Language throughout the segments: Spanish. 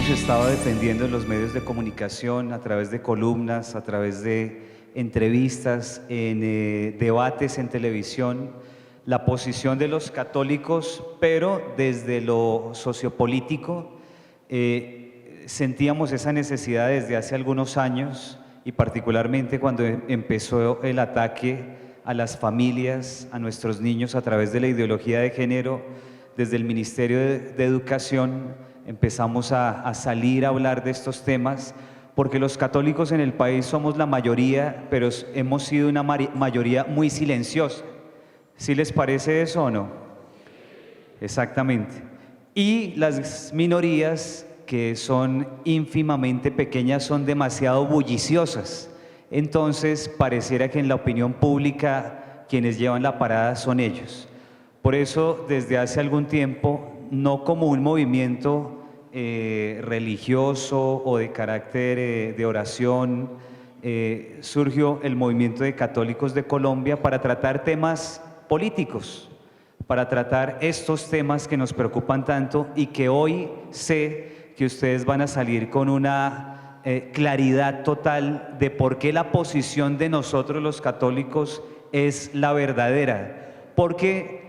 hemos estado defendiendo en los medios de comunicación, a través de columnas, a través de entrevistas, en debates en televisión, la posición de los católicos, pero desde lo sociopolítico sentíamos esa necesidad desde hace algunos años y particularmente cuando empezó el ataque a las familias, a nuestros niños a través de la ideología de género. Desde el Ministerio de Educación empezamos a salir a hablar de estos temas porque los católicos en el país somos la mayoría, pero hemos sido una mayoría muy silenciosa. ¿Sí les parece eso o no? Exactamente. Y las minorías, que son ínfimamente pequeñas, son demasiado bulliciosas. Entonces, pareciera que en la opinión pública quienes llevan la parada son ellos. Por eso, desde hace algún tiempo, no como un movimiento religioso o de carácter de oración, surgió el Movimiento de Católicos de Colombia para tratar temas políticos, para tratar estos temas que nos preocupan tanto y que hoy sé que ustedes van a salir con una claridad total de por qué la posición de nosotros los católicos es la verdadera. Porque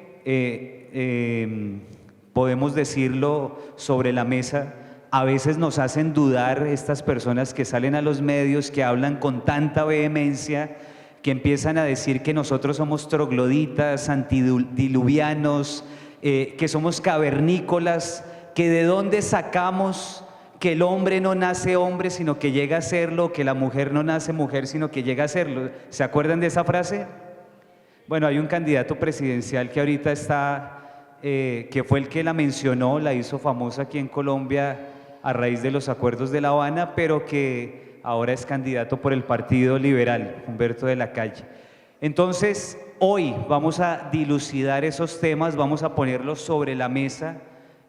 podemos decirlo sobre la mesa, a veces nos hacen dudar estas personas que salen a los medios, que hablan con tanta vehemencia, que empiezan a decir que nosotros somos trogloditas, antidiluvianos, que somos cavernícolas, que de dónde sacamos que el hombre no nace hombre sino que llega a serlo, que la mujer no nace mujer sino que llega a serlo. ¿Se acuerdan de esa frase? Bueno, hay un candidato presidencial que ahorita está, que fue el que la mencionó, la hizo famosa aquí en Colombia a raíz de los acuerdos de La Habana, pero que ahora es candidato por el Partido Liberal, Humberto de la Calle. Entonces, hoy vamos a dilucidar esos temas, vamos a ponerlos sobre la mesa,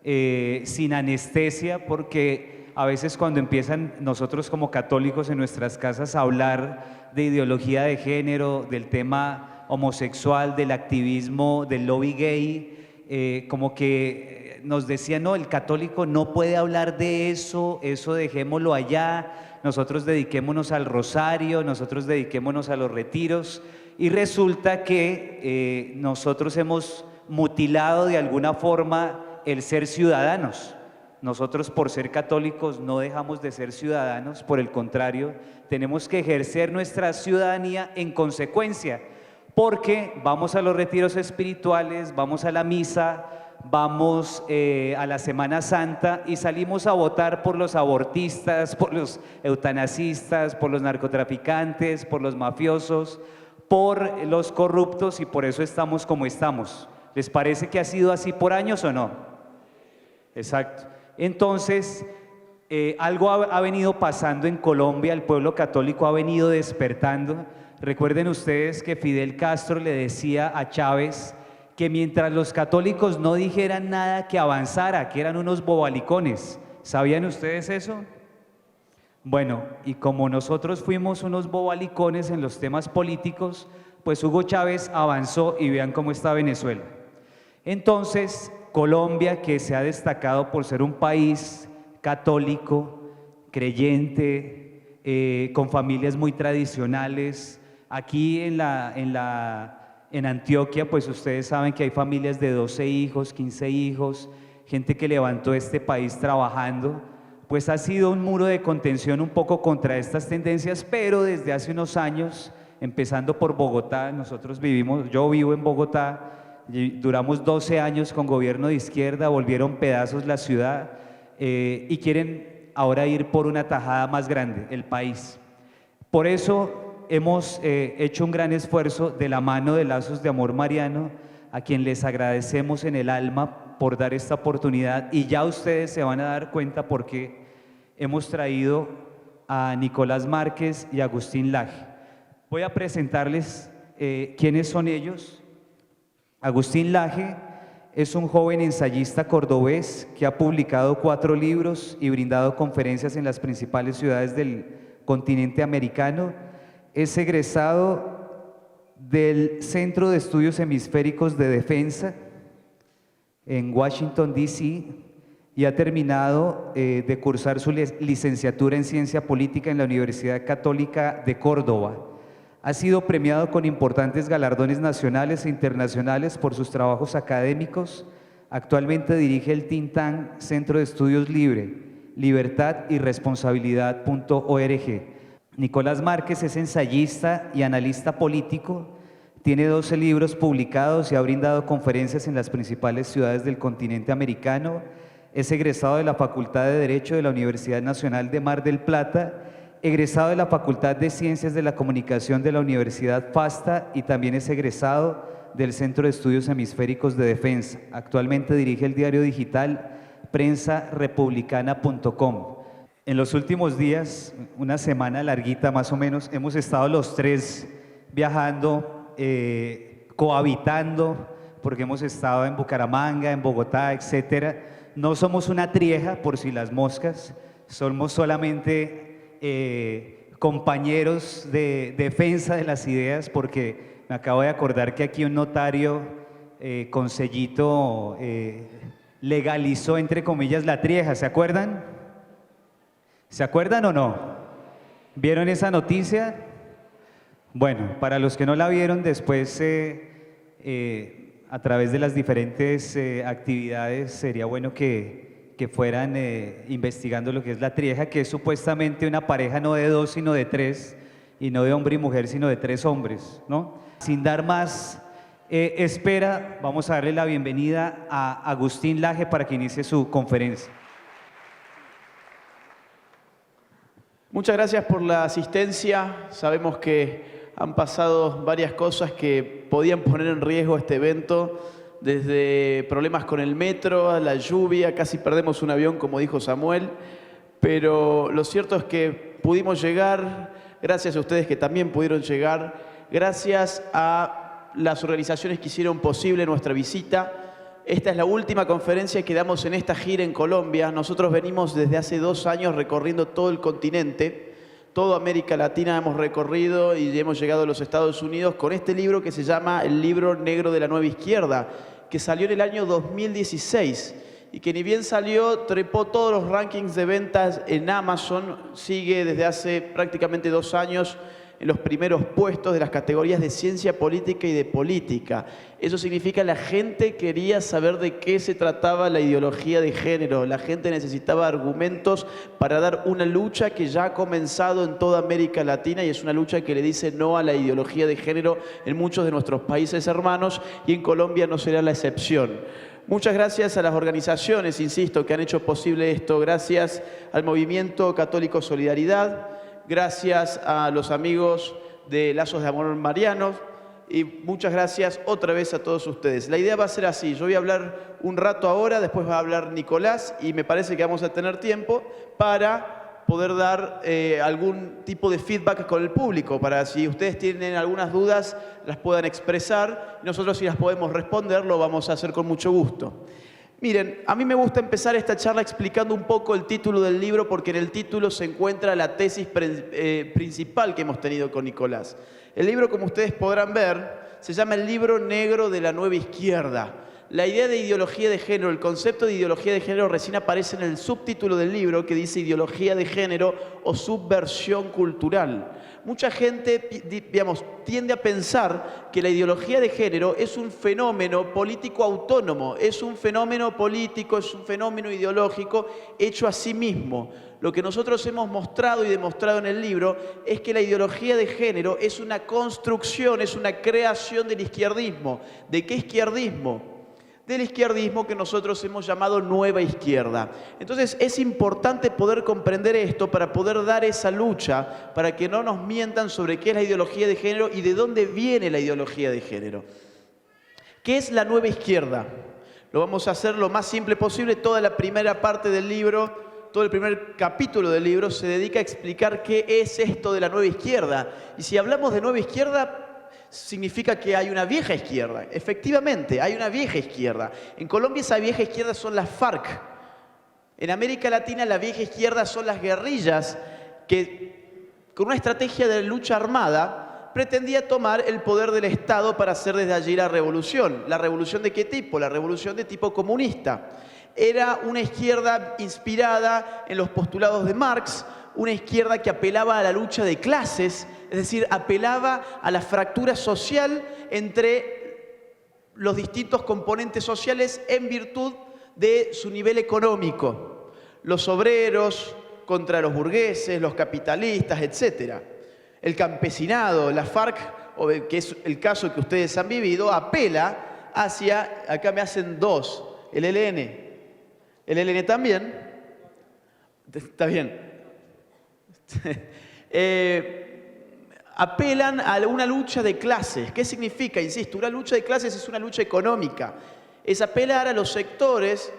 sin anestesia, porque a veces cuando empiezan nosotros como católicos en nuestras casas a hablar de ideología de género, del tema homosexual, del activismo, del lobby gay, como que nos decían, no, el católico no puede hablar de eso, eso dejémoslo allá, nosotros dediquémonos al rosario, nosotros dediquémonos a los retiros, y resulta que nosotros hemos mutilado de alguna forma el ser ciudadanos. Nosotros, por ser católicos, no dejamos de ser ciudadanos, por el contrario, tenemos que ejercer nuestra ciudadanía en consecuencia, porque vamos a los retiros espirituales, vamos a la misa, vamos a la Semana Santa y salimos a votar por los abortistas, por los eutanasistas, por los narcotraficantes, por los mafiosos, por los corruptos, y por eso estamos como estamos. ¿Les parece que ha sido así por años o no? Exacto. Entonces, algo ha venido pasando en Colombia, el pueblo católico ha venido despertando. Recuerden ustedes que Fidel Castro le decía a Chávez que mientras los católicos no dijeran nada que avanzara, que eran unos bobalicones. ¿Sabían ustedes eso? Bueno, y como nosotros fuimos unos bobalicones en los temas políticos, pues Hugo Chávez avanzó y vean cómo está Venezuela. Entonces, Colombia, que se ha destacado por ser un país católico, creyente, con familias muy tradicionales. Aquí en Antioquia, pues ustedes saben que hay familias de 12 hijos, 15 hijos, gente que levantó este país trabajando. Pues ha sido un muro de contención un poco contra estas tendencias, pero desde hace unos años, empezando por Bogotá, yo vivo en Bogotá, duramos 12 años con gobierno de izquierda, volvieron pedazos la ciudad y quieren ahora ir por una tajada más grande, el país. Por eso hemos hecho un gran esfuerzo de la mano de Lazos de Amor Mariano, a quien les agradecemos en el alma por dar esta oportunidad, y ya ustedes se van a dar cuenta porque hemos traído a Nicolás Márquez y Agustín Laje. Voy a presentarles quiénes son ellos. Agustín Laje es un joven ensayista cordobés que ha publicado 4 libros y brindado conferencias en las principales ciudades del continente americano. Es egresado del Centro de Estudios Hemisféricos de Defensa en Washington, D.C. y ha terminado de cursar su licenciatura en Ciencia Política en la Universidad Católica de Córdoba. Ha sido premiado con importantes galardones nacionales e internacionales por sus trabajos académicos. Actualmente dirige el think tank Centro de Estudios Libre, Libertad y Responsabilidad.org. Nicolás Márquez es ensayista y analista político. Tiene 12 libros publicados y ha brindado conferencias en las principales ciudades del continente americano. Es egresado de la Facultad de Derecho de la Universidad Nacional de Mar del Plata, egresado de la Facultad de Ciencias de la Comunicación de la Universidad FASTA y también es egresado del Centro de Estudios Hemisféricos de Defensa. Actualmente dirige el diario digital prensarepublicana.com. En los últimos días, una semana larguita más o menos, hemos estado los tres viajando, cohabitando, porque hemos estado en Bucaramanga, en Bogotá, etcétera. No somos una trieja, por si las moscas, somos solamente compañeros de defensa de las ideas, porque me acabo de acordar que aquí un notario con sellito legalizó, entre comillas, la trieja. ¿Se acuerdan? ¿Se acuerdan o no? ¿Vieron esa noticia? Bueno, para los que no la vieron, después a través de las diferentes actividades sería bueno que fueran investigando lo que es la trieja, que es supuestamente una pareja no de dos, sino de tres, y no de hombre y mujer, sino de tres hombres, ¿no? Sin dar más espera, vamos a darle la bienvenida a Agustín Laje para que inicie su conferencia. Muchas gracias por la asistencia. Sabemos que han pasado varias cosas que podían poner en riesgo este evento, desde problemas con el metro, a la lluvia, casi perdemos un avión, como dijo Samuel, pero lo cierto es que pudimos llegar, gracias a ustedes que también pudieron llegar, gracias a las organizaciones que hicieron posible nuestra visita. Esta es la última conferencia que damos en esta gira en Colombia. Nosotros venimos desde hace 2 años recorriendo todo el continente, toda América Latina hemos recorrido y hemos llegado a los Estados Unidos con este libro que se llama El Libro Negro de la Nueva Izquierda, que salió en el año 2016 y que ni bien salió, trepó todos los rankings de ventas en Amazon, sigue desde hace prácticamente 2 años en los primeros puestos de las categorías de ciencia política y de política. Eso significa que la gente quería saber de qué se trataba la ideología de género. La gente necesitaba argumentos para dar una lucha que ya ha comenzado en toda América Latina y es una lucha que le dice no a la ideología de género en muchos de nuestros países hermanos y en Colombia no será la excepción. Muchas gracias a las organizaciones, insisto, que han hecho posible esto. Gracias al Movimiento Católico Solidaridad. Gracias a los amigos de Lazos de Amor Marianos y muchas gracias otra vez a todos ustedes. La idea va a ser así, yo voy a hablar un rato ahora, después va a hablar Nicolás y me parece que vamos a tener tiempo para poder dar algún tipo de feedback con el público, para si ustedes tienen algunas dudas las puedan expresar. Nosotros si las podemos responder lo vamos a hacer con mucho gusto. Miren, a mí me gusta empezar esta charla explicando un poco el título del libro porque en el título se encuentra la tesis principal que hemos tenido con Nicolás. El libro, como ustedes podrán ver, se llama El Libro Negro de la Nueva Izquierda. La idea de ideología de género, el concepto de ideología de género recién aparece en el subtítulo del libro que dice ideología de género o subversión cultural. Mucha gente, digamos, tiende a pensar que la ideología de género es un fenómeno político autónomo, es un fenómeno político, es un fenómeno ideológico hecho a sí mismo. Lo que nosotros hemos mostrado y demostrado en el libro es que la ideología de género es una construcción, es una creación del izquierdismo. ¿De qué izquierdismo? Del izquierdismo que nosotros hemos llamado nueva izquierda. Entonces es importante poder comprender esto para poder dar esa lucha, para que no nos mientan sobre qué es la ideología de género y de dónde viene la ideología de género. ¿Qué es la nueva izquierda? Lo vamos a hacer lo más simple posible. Toda la primera parte del libro, todo el primer capítulo del libro se dedica a explicar qué es esto de la nueva izquierda. Y si hablamos de nueva izquierda, significa que hay una vieja izquierda. Efectivamente, hay una vieja izquierda. En Colombia esa vieja izquierda son las FARC. En América Latina la vieja izquierda son las guerrillas que, con una estrategia de lucha armada, pretendía tomar el poder del Estado para hacer desde allí la revolución. ¿La revolución de qué tipo? La revolución de tipo comunista. era una izquierda inspirada en los postulados de Marx, una izquierda que apelaba a la lucha de clases, es decir, apelaba a la fractura social entre los distintos componentes sociales en virtud de su nivel económico. Los obreros contra los burgueses, los capitalistas, etc. El campesinado, la FARC, que es el caso que ustedes han vivido, apela hacia, acá me hacen dos, el ELN. El ELN también. Está bien. Apelan a una lucha de clases. ¿Qué significa? Insisto, una lucha de clases es una lucha económica. Es apelar a los sectores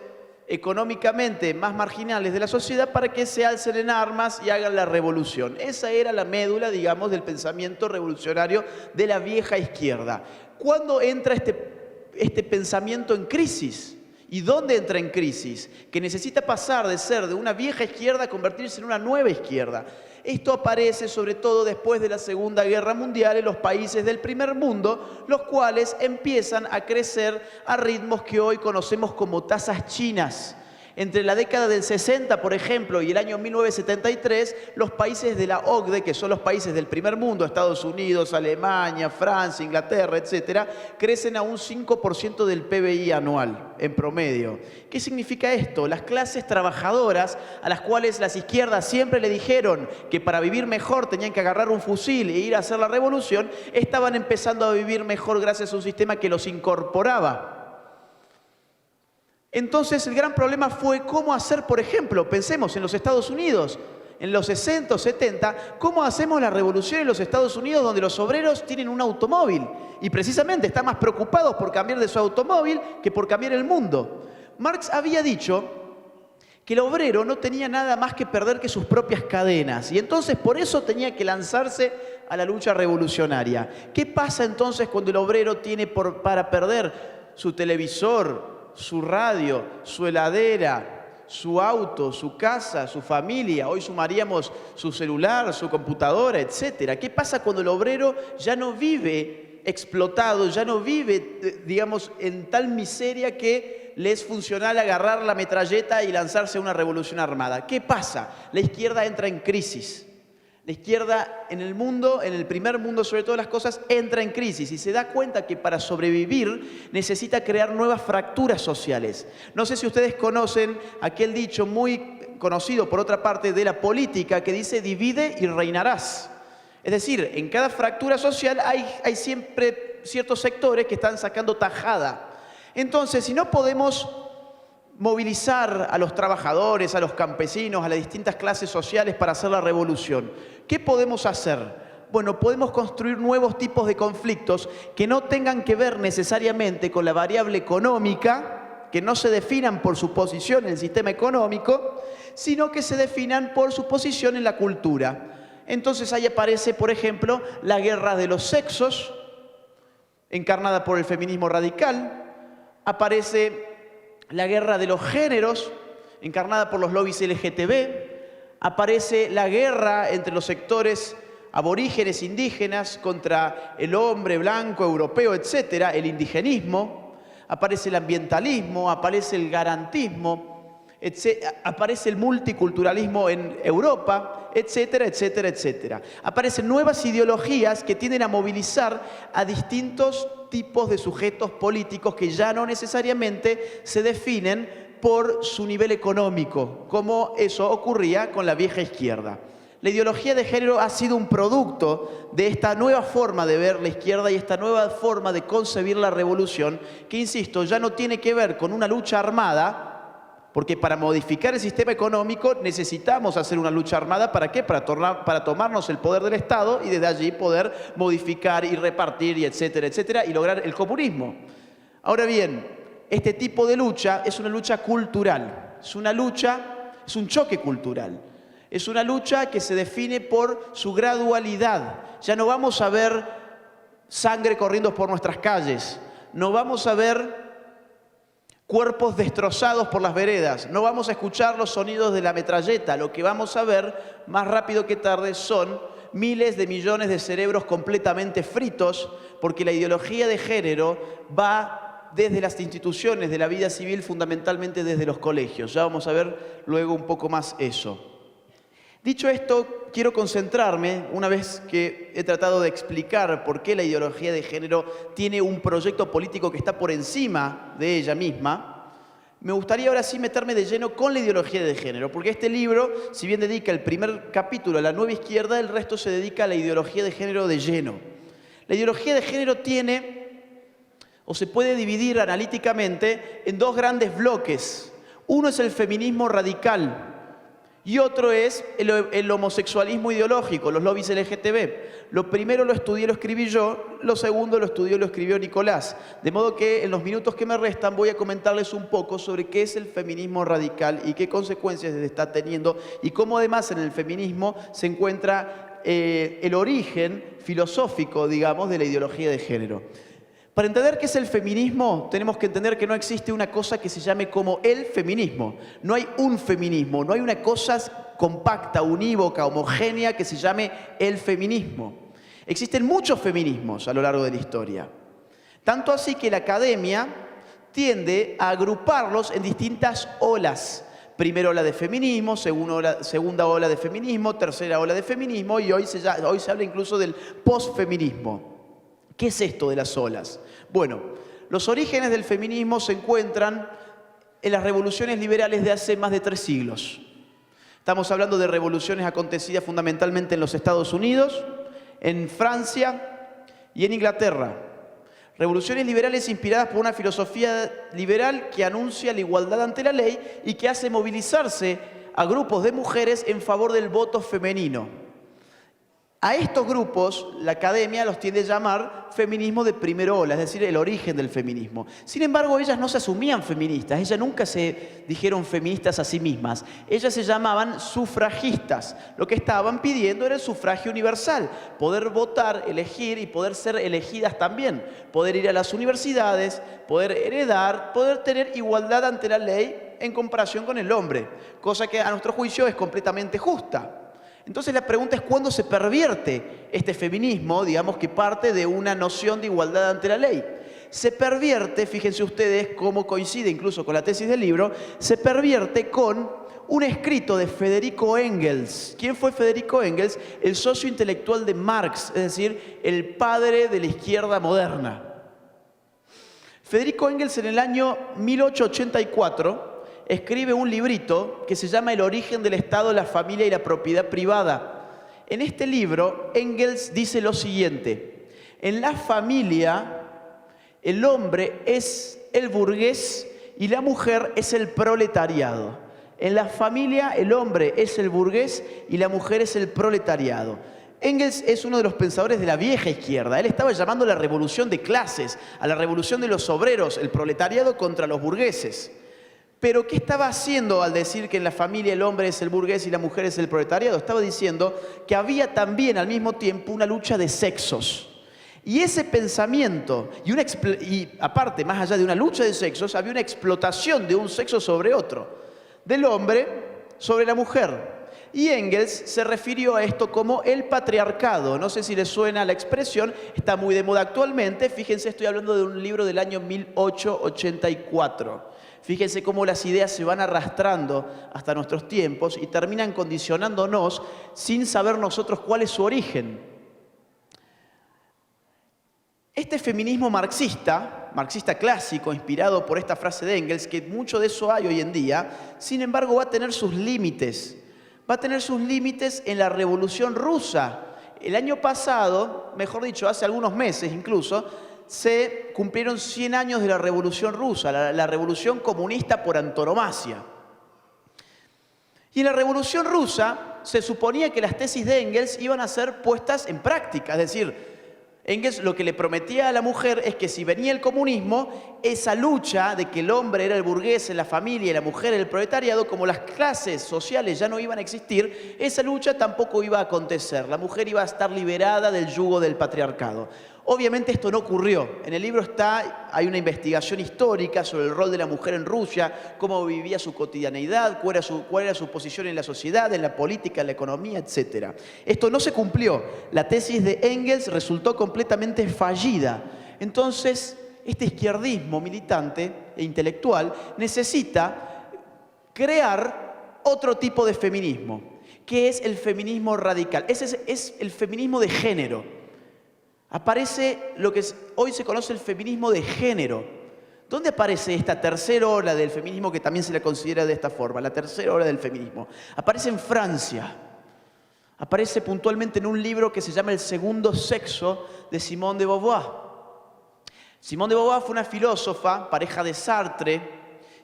económicamente más marginales de la sociedad para que se alcen en armas y hagan la revolución. Esa era la médula, digamos, del pensamiento revolucionario de la vieja izquierda. ¿Cuándo entra este pensamiento en crisis? ¿Y dónde entra en crisis? Que necesita pasar de ser de una vieja izquierda a convertirse en una nueva izquierda. Esto aparece sobre todo después de la Segunda Guerra Mundial en los países del primer mundo, los cuales empiezan a crecer a ritmos que hoy conocemos como tasas chinas. Entre la década del 60, por ejemplo, y el año 1973, los países de la OCDE, que son los países del primer mundo, Estados Unidos, Alemania, Francia, Inglaterra, etc., crecen a un 5% del PBI anual, en promedio. ¿Qué significa esto? Las clases trabajadoras, a las cuales las izquierdas siempre le dijeron que para vivir mejor tenían que agarrar un fusil e ir a hacer la revolución, estaban empezando a vivir mejor gracias a un sistema que los incorporaba. Entonces el gran problema fue cómo hacer, por ejemplo, pensemos en los Estados Unidos, en los 60 o 70, cómo hacemos la revolución en los Estados Unidos donde los obreros tienen un automóvil y precisamente están más preocupados por cambiar de su automóvil que por cambiar el mundo. Marx había dicho que el obrero no tenía nada más que perder que sus propias cadenas y entonces por eso tenía que lanzarse a la lucha revolucionaria. ¿Qué pasa entonces cuando el obrero tiene para perder su televisor, su radio, su heladera, su auto, su casa, su familia? Hoy sumaríamos su celular, su computadora, etc. ¿Qué pasa cuando el obrero ya no vive explotado, ya no vive, digamos, en tal miseria que le es funcional agarrar la metralleta y lanzarse a una revolución armada? ¿Qué pasa? La izquierda entra en crisis. La izquierda en el mundo, en el primer mundo sobre todas las cosas, entra en crisis y se da cuenta que para sobrevivir necesita crear nuevas fracturas sociales. No sé si ustedes conocen aquel dicho muy conocido por otra parte de la política que dice divide y reinarás. Es decir, en cada fractura social hay siempre ciertos sectores que están sacando tajada. Entonces, si no podemos movilizar a los trabajadores, a los campesinos, a las distintas clases sociales para hacer la revolución, ¿qué podemos hacer? Bueno, podemos construir nuevos tipos de conflictos que no tengan que ver necesariamente con la variable económica, que no se definan por su posición en el sistema económico, sino que se definan por su posición en la cultura. Entonces ahí aparece, por ejemplo, la guerra de los sexos, encarnada por el feminismo radical, aparece la guerra de los géneros, encarnada por los lobbies LGTB, aparece la guerra entre los sectores aborígenes indígenas contra el hombre blanco, europeo, etcétera, el indigenismo, aparece el ambientalismo, aparece el garantismo, aparece el multiculturalismo en Europa, etcétera, etcétera, etcétera. Aparecen nuevas ideologías que tienden a movilizar a distintos tipos de sujetos políticos que ya no necesariamente se definen por su nivel económico, como eso ocurría con la vieja izquierda. La ideología de género ha sido un producto de esta nueva forma de ver la izquierda y esta nueva forma de concebir la revolución, que, insisto, ya no tiene que ver con una lucha armada, porque para modificar el sistema económico necesitamos hacer una lucha armada. ¿Para qué? Para tomarnos el poder del Estado y desde allí poder modificar y repartir, y etcétera, etcétera, y lograr el comunismo. Ahora bien, este tipo de lucha es una lucha cultural, es un choque cultural. Es una lucha que se define por su gradualidad. Ya no vamos a ver sangre corriendo por nuestras calles, no vamos a ver cuerpos destrozados por las veredas, no vamos a escuchar los sonidos de la metralleta. Lo que vamos a ver más rápido que tarde son miles de millones de cerebros completamente fritos, porque la ideología de género va desde las instituciones de la vida civil, fundamentalmente desde los colegios. Ya vamos a ver luego un poco más eso. Dicho esto, quiero concentrarme, una vez que he tratado de explicar por qué la ideología de género tiene un proyecto político que está por encima de ella misma, me gustaría ahora sí meterme de lleno con la ideología de género, porque este libro, si bien dedica el primer capítulo a la nueva izquierda, el resto se dedica a la ideología de género de lleno. La ideología de género tiene, o se puede dividir analíticamente, en dos grandes bloques. Uno es el feminismo radical y otro es el homosexualismo ideológico, los lobbies LGTB. Lo primero lo estudié, lo escribí yo, lo segundo lo estudió y lo escribió Nicolás. De modo que en los minutos que me restan voy a comentarles un poco sobre qué es el feminismo radical y qué consecuencias está teniendo y cómo además en el feminismo se encuentra el origen filosófico, digamos, de la ideología de género. Para entender qué es el feminismo, tenemos que entender que no existe una cosa que se llame como el feminismo. No hay un feminismo, no hay una cosa compacta, unívoca, homogénea que se llame el feminismo. Existen muchos feminismos a lo largo de la historia. Tanto así que la academia tiende a agruparlos en distintas olas. Primera ola de feminismo, segunda ola de feminismo, tercera ola de feminismo y hoy se habla incluso del posfeminismo. ¿Qué es esto de las olas? Bueno, los orígenes del feminismo se encuentran en las revoluciones liberales de hace más de 3 siglos. Estamos hablando de revoluciones acontecidas fundamentalmente en los Estados Unidos, en Francia y en Inglaterra. Revoluciones liberales inspiradas por una filosofía liberal que anuncia la igualdad ante la ley y que hace movilizarse a grupos de mujeres en favor del voto femenino. A estos grupos, la academia los tiende a llamar feminismo de primera ola, es decir, el origen del feminismo. Sin embargo, ellas no se asumían feministas, ellas nunca se dijeron feministas a sí mismas. Ellas se llamaban sufragistas. Lo que estaban pidiendo era el sufragio universal, poder votar, elegir y poder ser elegidas también. Poder ir a las universidades, poder heredar, poder tener igualdad ante la ley en comparación con el hombre, cosa que a nuestro juicio es completamente justa. Entonces la pregunta es ¿cuándo se pervierte este feminismo, digamos que parte de una noción de igualdad ante la ley? Se pervierte, fíjense ustedes cómo coincide incluso con la tesis del libro, se pervierte con un escrito de Federico Engels. ¿Quién fue Federico Engels? El socio intelectual de Marx, es decir, el padre de la izquierda moderna. Federico Engels en el año 1884 escribe un librito que se llama El origen del Estado, la familia y la propiedad privada. En este libro, Engels dice lo siguiente: en la familia, el hombre es el burgués y la mujer es el proletariado. En la familia, el hombre es el burgués y la mujer es el proletariado. Engels es uno de los pensadores de la vieja izquierda. Él estaba llamando a la revolución de clases, a la revolución de los obreros, el proletariado contra los burgueses. Pero ¿qué estaba haciendo al decir que en la familia el hombre es el burgués y la mujer es el proletariado? Estaba diciendo que había también al mismo tiempo una lucha de sexos. Y ese pensamiento, y aparte, más allá de una lucha de sexos, había una explotación de un sexo sobre otro, del hombre sobre la mujer. Y Engels se refirió a esto como el patriarcado. No sé si les suena la expresión, está muy de moda actualmente. Fíjense, estoy hablando de un libro del año 1884. Fíjense cómo las ideas se van arrastrando hasta nuestros tiempos y terminan condicionándonos sin saber nosotros cuál es su origen. Este feminismo marxista clásico, inspirado por esta frase de Engels, que mucho de eso hay hoy en día, sin embargo va a tener sus límites. Va a tener sus límites en la Revolución Rusa. El año pasado, mejor dicho, hace algunos meses incluso, se cumplieron 100 años de la Revolución Rusa, la revolución comunista por antonomasia. Y en la Revolución Rusa se suponía que las tesis de Engels iban a ser puestas en práctica, es decir, Engels lo que le prometía a la mujer es que si venía el comunismo, esa lucha de que el hombre era el burgués en la familia y la mujer el proletariado, como las clases sociales ya no iban a existir, esa lucha tampoco iba a acontecer. La mujer iba a estar liberada del yugo del patriarcado. Obviamente esto no ocurrió. En el libro hay una investigación histórica sobre el rol de la mujer en Rusia, cómo vivía su cotidianeidad, cuál era su posición en la sociedad, en la política, en la economía, etc. Esto no se cumplió. La tesis de Engels resultó completamente fallida. Entonces, este izquierdismo militante e intelectual necesita crear otro tipo de feminismo, que es el feminismo radical. Ese es el feminismo de género. Aparece lo que hoy se conoce el feminismo de género. ¿Dónde aparece esta tercera ola del feminismo que también se la considera de esta forma? La tercera ola del feminismo. Aparece en Francia. Aparece puntualmente en un libro que se llama El segundo sexo de Simone de Beauvoir. Simone de Beauvoir fue una filósofa, pareja de Sartre,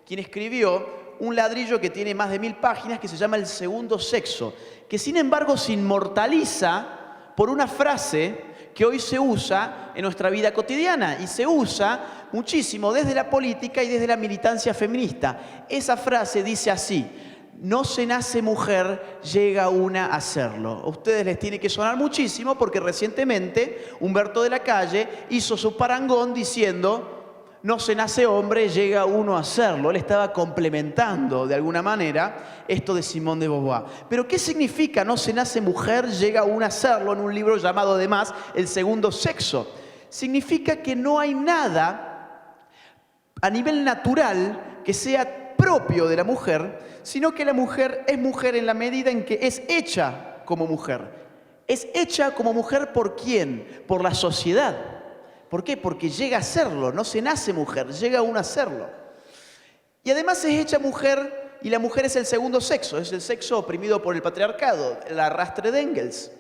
quien escribió un ladrillo que tiene más de 1000 páginas que se llama El segundo sexo, que sin embargo se inmortaliza por una frase que hoy se usa en nuestra vida cotidiana y se usa muchísimo desde la política y desde la militancia feminista. Esa frase dice así: no se nace mujer, llega una a serlo. A ustedes les tiene que sonar muchísimo porque recientemente Humberto de la Calle hizo su parangón diciendo: no se nace hombre, llega uno a serlo. Él estaba complementando de alguna manera esto de Simone de Beauvoir. Pero ¿qué significa no se nace mujer, llega uno a serlo en un libro llamado además El segundo sexo? Significa que no hay nada a nivel natural que sea propio de la mujer, sino que la mujer es mujer en la medida en que es hecha como mujer. ¿Es hecha como mujer por quién? Por la sociedad. ¿Por qué? Porque llega a serlo, no se nace mujer, llega uno a serlo. Y además es hecha mujer, y la mujer es el segundo sexo, es el sexo oprimido por el patriarcado, el arrastre de Engels.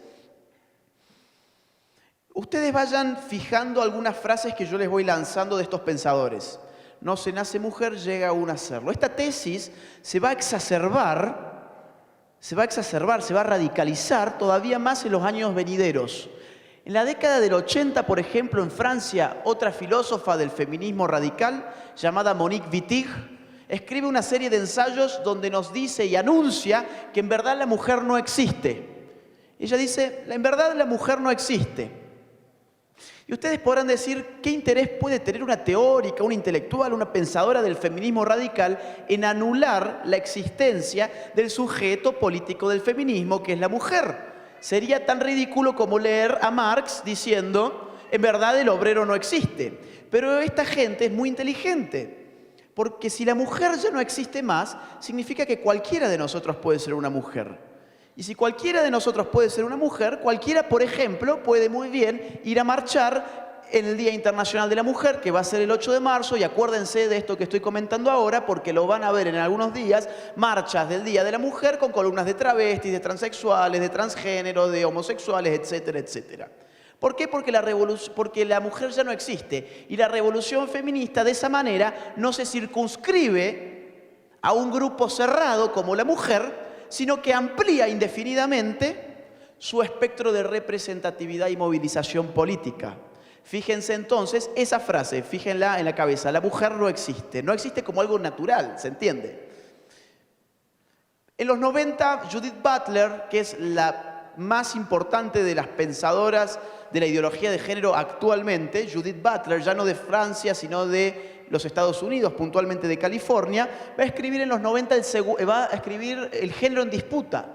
Ustedes vayan fijando algunas frases que yo les voy lanzando de estos pensadores. No se nace mujer, llega uno a serlo. Esta tesis se va a exacerbar, se va a radicalizar todavía más en los años venideros. En la década del 80, por ejemplo, en Francia, otra filósofa del feminismo radical, llamada Monique Wittig, escribe una serie de ensayos donde nos dice y anuncia que en verdad la mujer no existe. Ella dice, en verdad la mujer no existe. Y ustedes podrán decir, ¿qué interés puede tener una teórica, una intelectual, una pensadora del feminismo radical en anular la existencia del sujeto político del feminismo, que es la mujer? Sería tan ridículo como leer a Marx diciendo, en verdad el obrero no existe. Pero esta gente es muy inteligente, porque si la mujer ya no existe más, significa que cualquiera de nosotros puede ser una mujer. Y si cualquiera de nosotros puede ser una mujer, cualquiera, por ejemplo, puede muy bien ir a marchar en el Día Internacional de la Mujer, que va a ser el 8 de marzo, y acuérdense de esto que estoy comentando ahora, porque lo van a ver en algunos días, marchas del Día de la Mujer con columnas de travestis, de transexuales, de transgénero, de homosexuales, etcétera, etcétera. ¿Por qué? Porque la mujer ya no existe, y la revolución feminista de esa manera no se circunscribe a un grupo cerrado como la mujer, sino que amplía indefinidamente su espectro de representatividad y movilización política. Fíjense entonces esa frase, fíjenla en la cabeza, la mujer no existe como algo natural, ¿se entiende? En los 90, Judith Butler, que es la más importante de las pensadoras de la ideología de género actualmente, Judith Butler, ya no de Francia, sino de los Estados Unidos, puntualmente de California, va a escribir en los 90 va a escribir El género en disputa.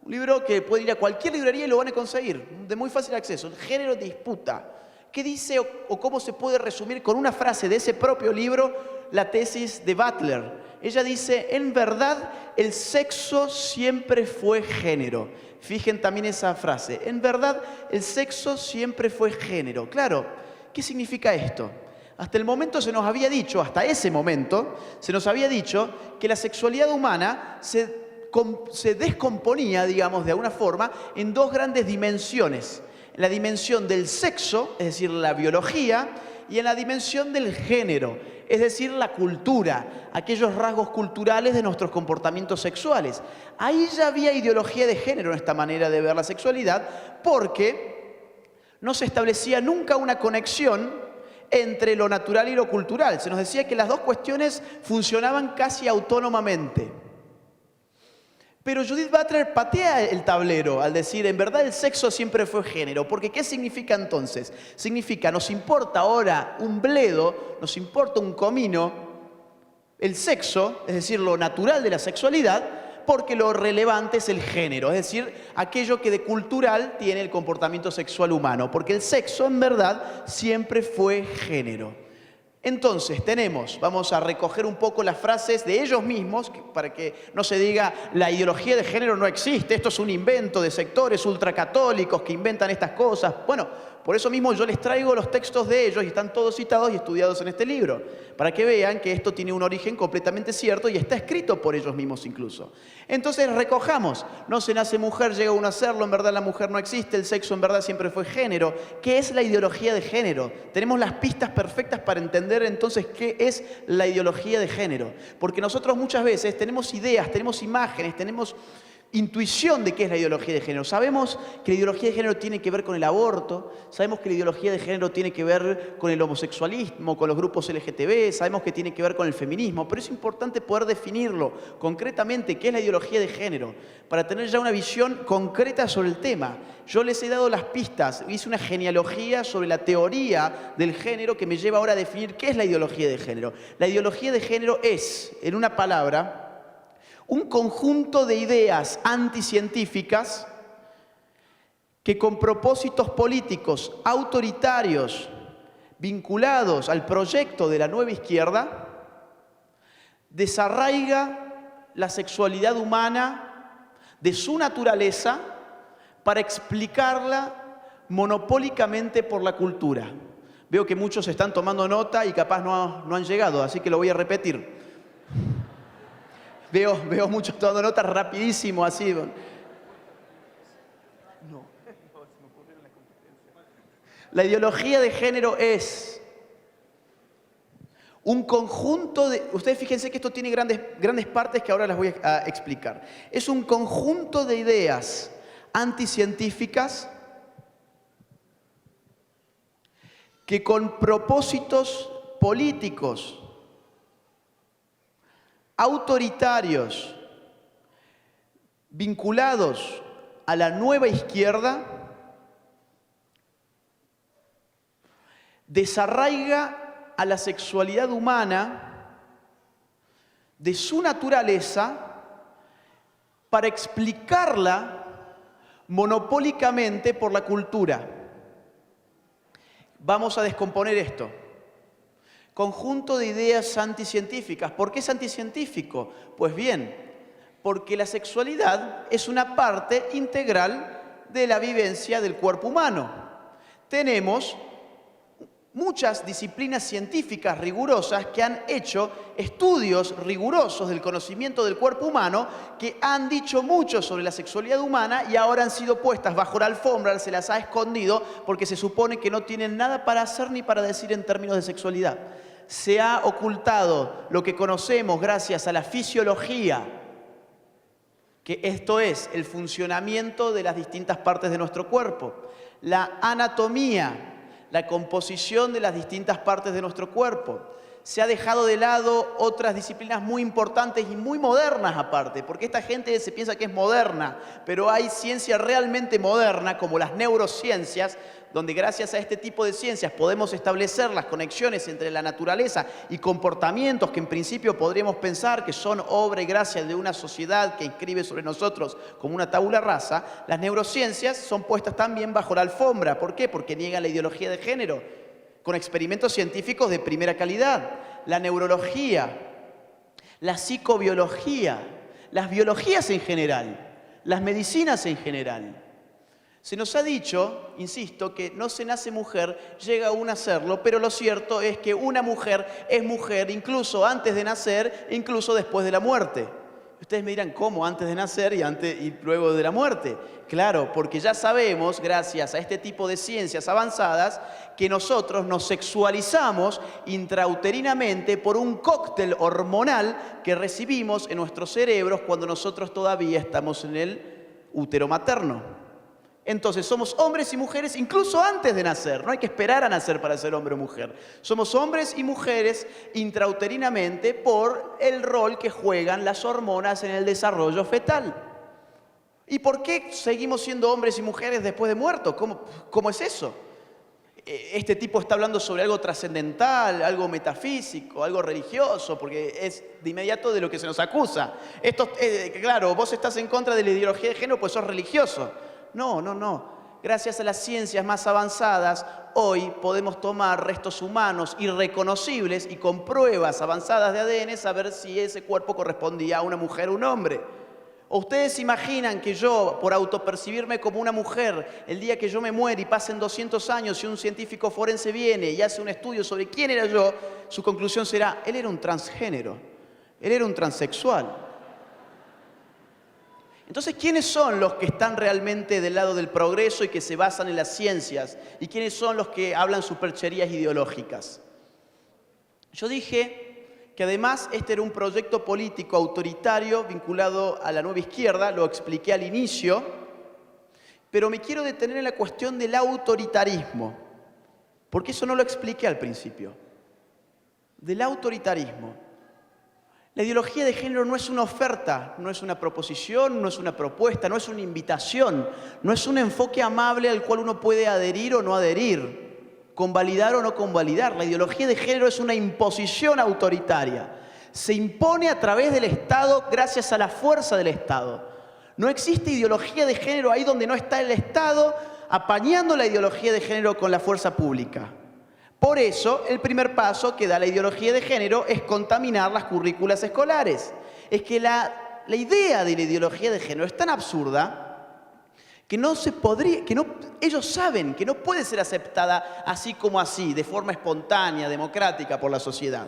Un libro que puede ir a cualquier librería y lo van a conseguir, de muy fácil acceso, El género en disputa. ¿Qué dice o cómo se puede resumir con una frase de ese propio libro la tesis de Butler? Ella dice, en verdad, el sexo siempre fue género. Fijen también esa frase. En verdad, el sexo siempre fue género. Claro, ¿qué significa esto? Hasta el momento se nos había dicho, hasta ese momento, se nos había dicho que la sexualidad humana se descomponía, digamos, de alguna forma, en dos grandes dimensiones. En la dimensión del sexo, es decir, la biología, y en la dimensión del género, es decir, la cultura, aquellos rasgos culturales de nuestros comportamientos sexuales. Ahí ya había ideología de género en esta manera de ver la sexualidad, porque no se establecía nunca una conexión entre lo natural y lo cultural. Se nos decía que las dos cuestiones funcionaban casi autónomamente. Pero Judith Butler patea el tablero al decir, en verdad el sexo siempre fue género. Porque ¿qué significa entonces? Significa, nos importa ahora un bledo, nos importa un comino, el sexo, es decir, lo natural de la sexualidad, porque lo relevante es el género, es decir, aquello que de cultural tiene el comportamiento sexual humano. Porque el sexo, en verdad, siempre fue género. Entonces vamos a recoger un poco las frases de ellos mismos para que no se diga la ideología de género no existe, esto es un invento de sectores ultracatólicos que inventan estas cosas. Bueno, por eso mismo yo les traigo los textos de ellos y están todos citados y estudiados en este libro, para que vean que esto tiene un origen completamente cierto y está escrito por ellos mismos incluso. Entonces recojamos, no se nace mujer, llega uno a serlo, en verdad la mujer no existe, el sexo en verdad siempre fue género. ¿Qué es la ideología de género? Tenemos las pistas perfectas para entender entonces qué es la ideología de género. Porque nosotros muchas veces tenemos ideas, tenemos imágenes, tenemos intuición de qué es la ideología de género. Sabemos que la ideología de género tiene que ver con el aborto, sabemos que la ideología de género tiene que ver con el homosexualismo, con los grupos LGTB, sabemos que tiene que ver con el feminismo, pero es importante poder definirlo concretamente qué es la ideología de género, para tener ya una visión concreta sobre el tema. Yo les he dado las pistas, hice una genealogía sobre la teoría del género que me lleva ahora a definir qué es la ideología de género. La ideología de género es, en una palabra, un conjunto de ideas anticientíficas que con propósitos políticos autoritarios vinculados al proyecto de la nueva izquierda desarraiga la sexualidad humana de su naturaleza para explicarla monopólicamente por la cultura. Veo que muchos están tomando nota y capaz no han llegado, así que lo voy a repetir. Veo muchos tomando notas rapidísimo, así. La ideología de género es un conjunto de... Ustedes fíjense que esto tiene grandes partes que ahora las voy a explicar. Es un conjunto de ideas anticientíficas que con propósitos políticos autoritarios vinculados a la nueva izquierda desarraiga a la sexualidad humana de su naturaleza para explicarla monopólicamente por la cultura. Vamos a descomponer esto. Conjunto de ideas anticientíficas. ¿Por qué es anticientífico? Pues bien, porque la sexualidad es una parte integral de la vivencia del cuerpo humano. Tenemos muchas disciplinas científicas rigurosas que han hecho estudios rigurosos del conocimiento del cuerpo humano, que han dicho mucho sobre la sexualidad humana y ahora han sido puestas bajo la alfombra, se las ha escondido porque se supone que no tienen nada para hacer ni para decir en términos de sexualidad. Se ha ocultado lo que conocemos gracias a la fisiología, que esto es el funcionamiento de las distintas partes de nuestro cuerpo, la anatomía, la composición de las distintas partes de nuestro cuerpo. Se ha dejado de lado otras disciplinas muy importantes y muy modernas aparte, porque esta gente se piensa que es moderna, pero hay ciencia realmente moderna, como las neurociencias, donde gracias a este tipo de ciencias podemos establecer las conexiones entre la naturaleza y comportamientos que en principio podríamos pensar que son obra y gracia de una sociedad que inscribe sobre nosotros como una tabula rasa. Las neurociencias son puestas también bajo la alfombra. ¿Por qué? Porque niegan la ideología de género, con experimentos científicos de primera calidad. La neurología, la psicobiología, las biologías en general, las medicinas en general. Se nos ha dicho, insisto, que no se nace mujer, llega uno a serlo, pero lo cierto es que una mujer es mujer incluso antes de nacer, incluso después de la muerte. Ustedes me dirán, ¿cómo? Antes de nacer y luego de la muerte. Claro, porque ya sabemos, gracias a este tipo de ciencias avanzadas, que nosotros nos sexualizamos intrauterinamente por un cóctel hormonal que recibimos en nuestros cerebros cuando nosotros todavía estamos en el útero materno. Entonces somos hombres y mujeres incluso antes de nacer, no hay que esperar a nacer para ser hombre o mujer. Somos hombres y mujeres intrauterinamente por el rol que juegan las hormonas en el desarrollo fetal. ¿Y por qué seguimos siendo hombres y mujeres después de muertos? ¿Cómo es eso? Este tipo está hablando sobre algo trascendental, algo metafísico, algo religioso, porque es de inmediato de lo que se nos acusa. Claro, vos estás en contra de la ideología de género, pues sos religioso. No. Gracias a las ciencias más avanzadas, hoy podemos tomar restos humanos irreconocibles y con pruebas avanzadas de ADN saber si ese cuerpo correspondía a una mujer o un hombre. ¿O ustedes se imaginan que yo, por autopercibirme como una mujer, el día que yo me muera y pasen 200 años y un científico forense viene y hace un estudio sobre quién era yo, su conclusión será, él era un transgénero, él era un transexual? Entonces, ¿quiénes son los que están realmente del lado del progreso y que se basan en las ciencias? ¿Y quiénes son los que hablan supercherías ideológicas? Yo dije que además este era un proyecto político autoritario vinculado a la nueva izquierda, lo expliqué al inicio, pero me quiero detener en la cuestión del autoritarismo, porque eso no lo expliqué al principio. Del autoritarismo. La ideología de género no es una oferta, no es una proposición, no es una propuesta, no es una invitación, no es un enfoque amable al cual uno puede adherir o no adherir, convalidar o no convalidar. La ideología de género es una imposición autoritaria. Se impone a través del Estado gracias a la fuerza del Estado. No existe ideología de género ahí donde no está el Estado apañando la ideología de género con la fuerza pública. Por eso, el primer paso que da la ideología de género es contaminar las currículas escolares. Es que la idea de la ideología de género es tan absurda que ellos saben que no puede ser aceptada así como así, de forma espontánea, democrática por la sociedad.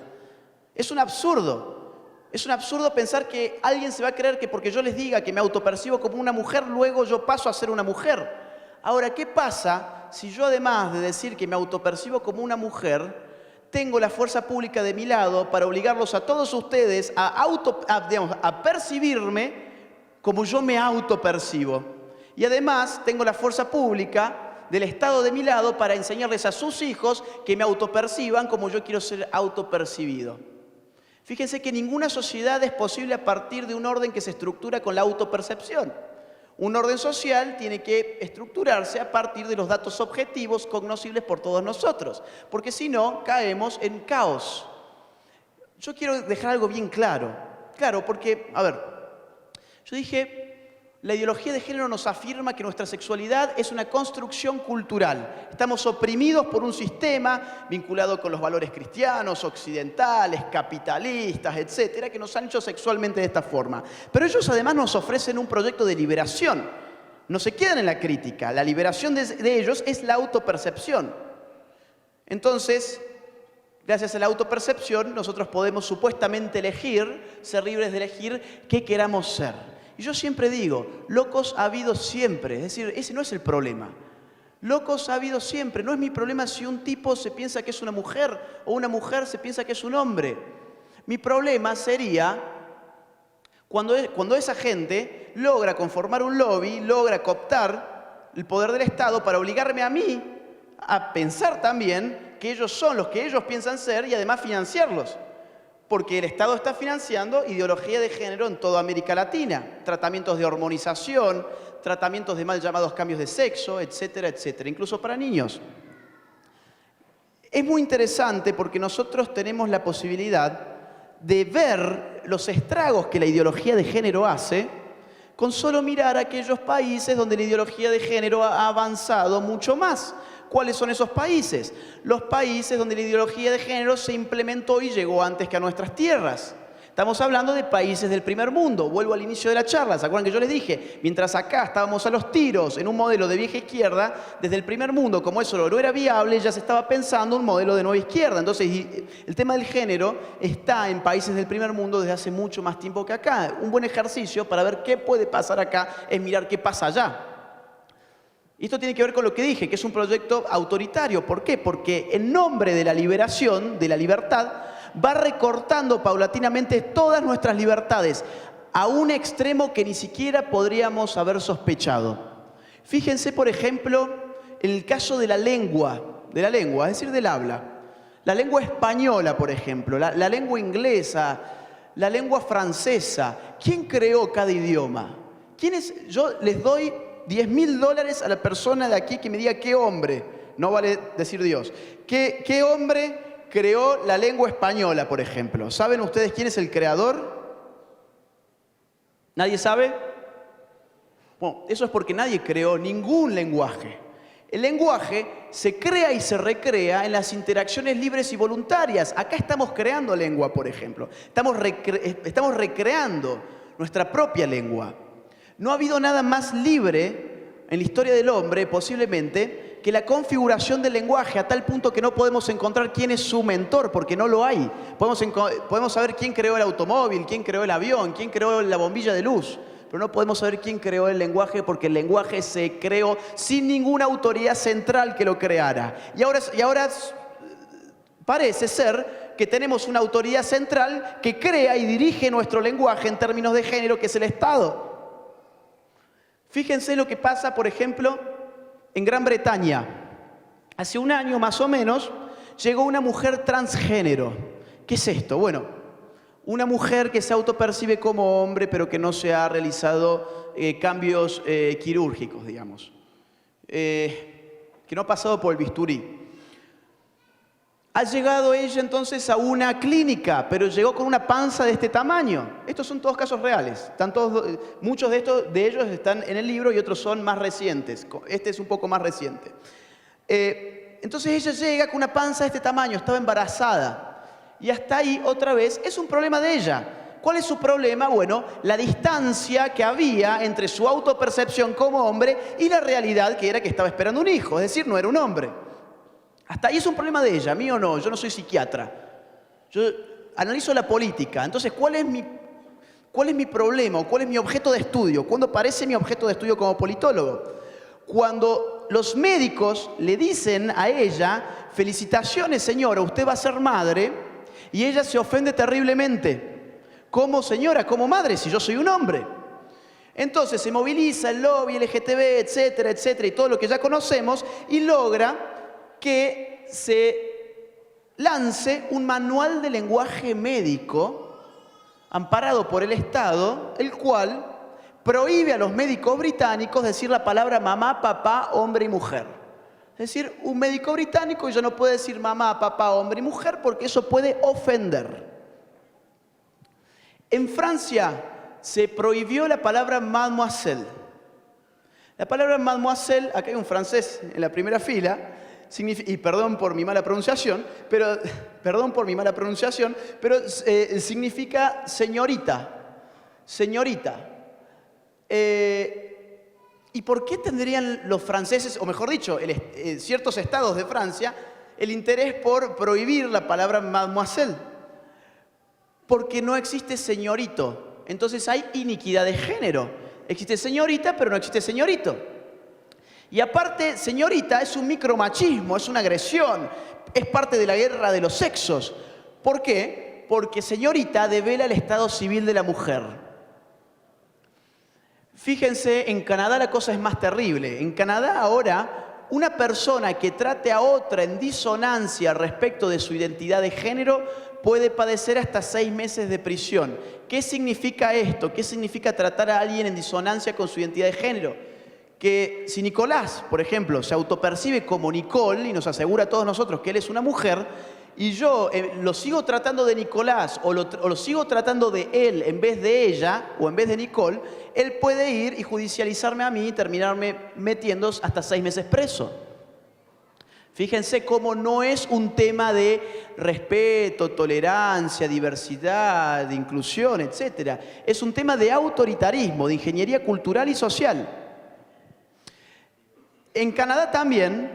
Es un absurdo. Es un absurdo pensar que alguien se va a creer que porque yo les diga que me autopercibo como una mujer, luego yo paso a ser una mujer. Ahora, ¿qué pasa si yo, además de decir que me autopercibo como una mujer, tengo la fuerza pública de mi lado para obligarlos a todos ustedes a percibirme como yo me autopercibo? Y además tengo la fuerza pública del Estado de mi lado para enseñarles a sus hijos que me autoperciban como yo quiero ser autopercibido. Fíjense que ninguna sociedad es posible a partir de un orden que se estructura con la autopercepción. Un orden social tiene que estructurarse a partir de los datos objetivos cognoscibles por todos nosotros, porque si no, caemos en caos. Yo quiero dejar algo bien claro. Claro, porque, a ver, yo dije, la ideología de género nos afirma que nuestra sexualidad es una construcción cultural. Estamos oprimidos por un sistema vinculado con los valores cristianos, occidentales, capitalistas, etcétera, que nos han hecho sexualmente de esta forma. Pero ellos además nos ofrecen un proyecto de liberación. No se quedan en la crítica. La liberación de ellos es la autopercepción. Entonces, gracias a la autopercepción, nosotros podemos supuestamente elegir, ser libres de elegir qué queramos ser. Y yo siempre digo, locos ha habido siempre, es decir, ese no es el problema. Locos ha habido siempre, no es mi problema si un tipo se piensa que es una mujer o una mujer se piensa que es un hombre. Mi problema sería cuando esa gente logra conformar un lobby, logra cooptar el poder del Estado para obligarme a mí a pensar también que ellos son los que ellos piensan ser y además financiarlos. Porque el Estado está financiando ideología de género en toda América Latina, tratamientos de hormonización, tratamientos de mal llamados cambios de sexo, etcétera, etcétera, incluso para niños. Es muy interesante porque nosotros tenemos la posibilidad de ver los estragos que la ideología de género hace con solo mirar aquellos países donde la ideología de género ha avanzado mucho más. ¿Cuáles son esos países? Los países donde la ideología de género se implementó y llegó antes que a nuestras tierras. Estamos hablando de países del primer mundo. Vuelvo al inicio de la charla. ¿Se acuerdan que yo les dije? Mientras acá estábamos a los tiros en un modelo de vieja izquierda, desde el primer mundo, como eso no era viable, ya se estaba pensando un modelo de nueva izquierda. Entonces, el tema del género está en países del primer mundo desde hace mucho más tiempo que acá. Un buen ejercicio para ver qué puede pasar acá es mirar qué pasa allá. Y esto tiene que ver con lo que dije, que es un proyecto autoritario. ¿Por qué? Porque en nombre de la liberación, de la libertad, va recortando paulatinamente todas nuestras libertades a un extremo que ni siquiera podríamos haber sospechado. Fíjense, por ejemplo, en el caso de la lengua, es decir, del habla. La lengua española, por ejemplo, la lengua inglesa, la lengua francesa. ¿Quién creó cada idioma? Yo les doy $10.000 a la persona de aquí que me diga qué hombre, no vale decir Dios, qué hombre creó la lengua española, por ejemplo. ¿Saben ustedes quién es el creador? ¿Nadie sabe? Bueno, eso es porque nadie creó ningún lenguaje. El lenguaje se crea y se recrea en las interacciones libres y voluntarias. Acá estamos creando lengua, por ejemplo. Estamos recreando nuestra propia lengua. No ha habido nada más libre en la historia del hombre, posiblemente, que la configuración del lenguaje, a tal punto que no podemos encontrar quién es su mentor, porque no lo hay. Podemos saber quién creó el automóvil, quién creó el avión, quién creó la bombilla de luz, pero no podemos saber quién creó el lenguaje, porque el lenguaje se creó sin ninguna autoridad central que lo creara. Y ahora parece ser que tenemos una autoridad central que crea y dirige nuestro lenguaje en términos de género, que es el Estado. Fíjense lo que pasa, por ejemplo, en Gran Bretaña. Hace un año más o menos llegó una mujer transgénero. ¿Qué es esto? Bueno, una mujer que se autopercibe como hombre, pero que no se ha realizado cambios quirúrgicos, digamos. Que no ha pasado por el bisturí. Ha llegado ella entonces a una clínica, pero llegó con una panza de este tamaño. Estos son todos casos reales. Muchos de ellos están en el libro y otros son más recientes. Este es un poco más reciente. Entonces ella llega con una panza de este tamaño, estaba embarazada. Y hasta ahí, otra vez, es un problema de ella. ¿Cuál es su problema? Bueno, la distancia que había entre su autopercepción como hombre y la realidad que era que estaba esperando un hijo. Es decir, no era un hombre. Hasta ahí es un problema de ella, mío no, yo no soy psiquiatra. Yo analizo la política. Entonces, ¿cuál es mi problema o cuál es mi objeto de estudio? ¿Cuándo aparece mi objeto de estudio como politólogo? Cuando los médicos le dicen a ella, felicitaciones señora, usted va a ser madre, y ella se ofende terriblemente. ¿Cómo señora? ¿Cómo madre? Si yo soy un hombre. Entonces se moviliza el lobby LGTB, etcétera, etcétera, y todo lo que ya conocemos, y logra que se lance un manual de lenguaje médico amparado por el Estado, el cual prohíbe a los médicos británicos decir la palabra mamá, papá, hombre y mujer. Es decir, un médico británico ya no puede decir mamá, papá, hombre y mujer porque eso puede ofender. En Francia se prohibió la palabra mademoiselle. La palabra mademoiselle, acá hay un francés en la primera fila, y perdón por mi mala pronunciación, pero significa señorita. Señorita. ¿Y por qué tendrían los franceses, o mejor dicho, ciertos estados de Francia, el interés por prohibir la palabra mademoiselle? Porque no existe señorito. Entonces hay iniquidad de género. Existe señorita, pero no existe señorito. Y aparte, señorita es un micromachismo, es una agresión, es parte de la guerra de los sexos. ¿Por qué? Porque señorita devela el estado civil de la mujer. Fíjense, en Canadá la cosa es más terrible. En Canadá ahora, una persona que trate a otra en disonancia respecto de su identidad de género puede padecer hasta 6 meses de prisión. ¿Qué significa esto? ¿Qué significa tratar a alguien en disonancia con su identidad de género? Que si Nicolás, por ejemplo, se autopercibe como Nicole y nos asegura a todos nosotros que él es una mujer, y yo lo sigo tratando de Nicolás o lo sigo tratando de él en vez de ella o en vez de Nicole, él puede ir y judicializarme a mí y terminarme metiendo hasta 6 meses preso. Fíjense cómo no es un tema de respeto, tolerancia, diversidad, de inclusión, etc. Es un tema de autoritarismo, de ingeniería cultural y social. En Canadá también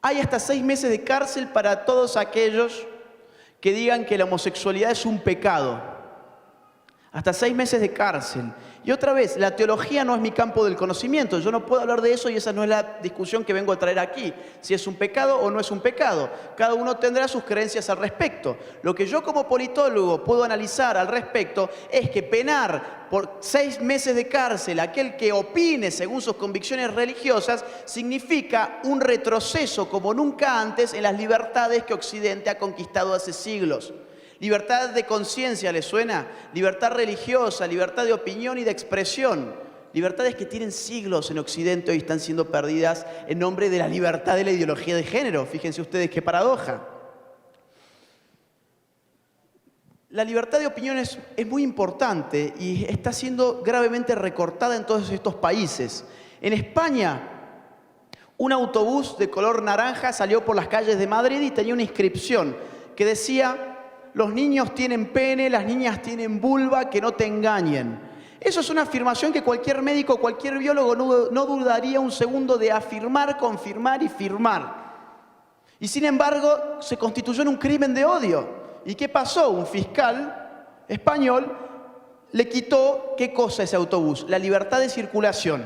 hay hasta 6 meses de cárcel para todos aquellos que digan que la homosexualidad es un pecado. Hasta 6 meses de cárcel. Y otra vez, la teología no es mi campo del conocimiento. Yo no puedo hablar de eso y esa no es la discusión que vengo a traer aquí. Si es un pecado o no es un pecado. Cada uno tendrá sus creencias al respecto. Lo que yo como politólogo puedo analizar al respecto es que penar por 6 meses de cárcel a aquel que opine según sus convicciones religiosas significa un retroceso como nunca antes en las libertades que Occidente ha conquistado hace siglos. Libertad de conciencia, ¿les suena? Libertad religiosa, libertad de opinión y de expresión. Libertades que tienen siglos en Occidente hoy están siendo perdidas en nombre de la libertad de la ideología de género. Fíjense ustedes qué paradoja. La libertad de opinión es muy importante y está siendo gravemente recortada en todos estos países. En España, un autobús de color naranja salió por las calles de Madrid y tenía una inscripción que decía: los niños tienen pene, las niñas tienen vulva, que no te engañen. Eso es una afirmación que cualquier médico, cualquier biólogo no dudaría un segundo de afirmar, confirmar y firmar. Y sin embargo, se constituyó en un crimen de odio. ¿Y qué pasó? Un fiscal español le quitó, ¿qué cosa ese autobús? La libertad de circulación,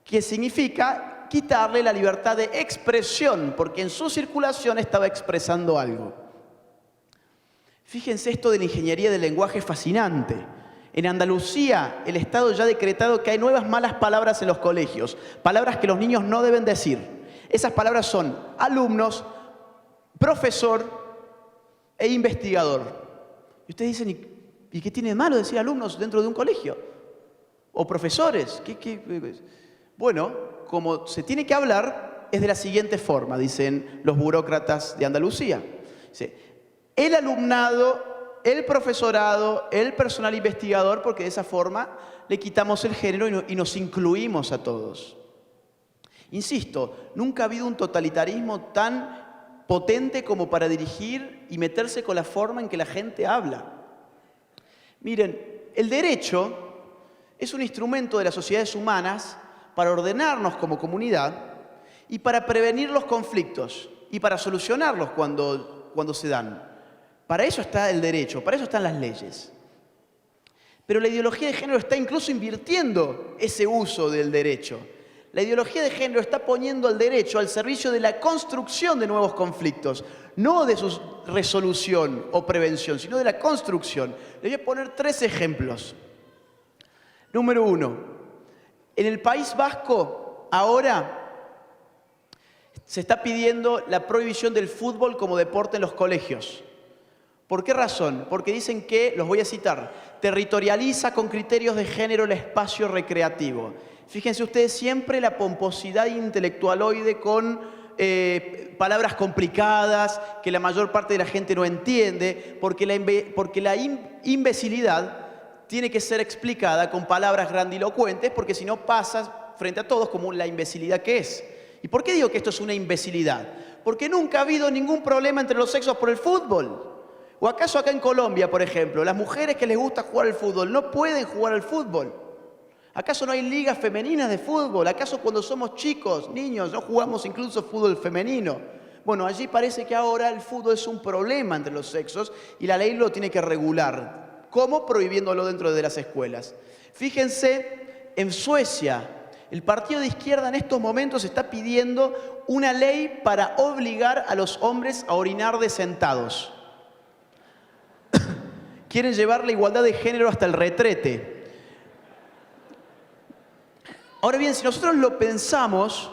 que significa quitarle la libertad de expresión, porque en su circulación estaba expresando algo. Fíjense esto de la ingeniería del lenguaje fascinante. En Andalucía, el Estado ya ha decretado que hay nuevas malas palabras en los colegios, palabras que los niños no deben decir. Esas palabras son alumnos, profesor e investigador. Y ustedes dicen, ¿y qué tiene de malo decir alumnos dentro de un colegio? ¿O profesores? Bueno, como se tiene que hablar, es de la siguiente forma, dicen los burócratas de Andalucía. Dice, el alumnado, el profesorado, el personal investigador, porque de esa forma le quitamos el género y nos incluimos a todos. Insisto, nunca ha habido un totalitarismo tan potente como para dirigir y meterse con la forma en que la gente habla. Miren, el derecho es un instrumento de las sociedades humanas para ordenarnos como comunidad y para prevenir los conflictos y para solucionarlos cuando se dan. Para eso está el derecho, para eso están las leyes. Pero la ideología de género está incluso invirtiendo ese uso del derecho. La ideología de género está poniendo al derecho al servicio de la construcción de nuevos conflictos, no de su resolución o prevención, sino de la construcción. Les voy a poner 3 ejemplos. Número 1. En el País Vasco, ahora se está pidiendo la prohibición del fútbol como deporte en los colegios. ¿Por qué razón? Porque dicen que, los voy a citar, territorializa con criterios de género el espacio recreativo. Fíjense ustedes siempre la pomposidad intelectualoide con palabras complicadas que la mayor parte de la gente no entiende, porque la imbecilidad tiene que ser explicada con palabras grandilocuentes, porque si no pasas frente a todos como la imbecilidad que es. ¿Y por qué digo que esto es una imbecilidad? Porque nunca ha habido ningún problema entre los sexos por el fútbol. ¿O acaso acá en Colombia, por ejemplo, las mujeres que les gusta jugar al fútbol no pueden jugar al fútbol? ¿Acaso no hay ligas femeninas de fútbol? ¿Acaso cuando somos chicos, niños, no jugamos incluso fútbol femenino? Bueno, allí parece que ahora el fútbol es un problema entre los sexos y la ley lo tiene que regular. ¿Cómo? Prohibiéndolo dentro de las escuelas. Fíjense, en Suecia, el partido de izquierda en estos momentos está pidiendo una ley para obligar a los hombres a orinar de sentados. Quieren llevar la igualdad de género hasta el retrete. Ahora bien, si nosotros lo pensamos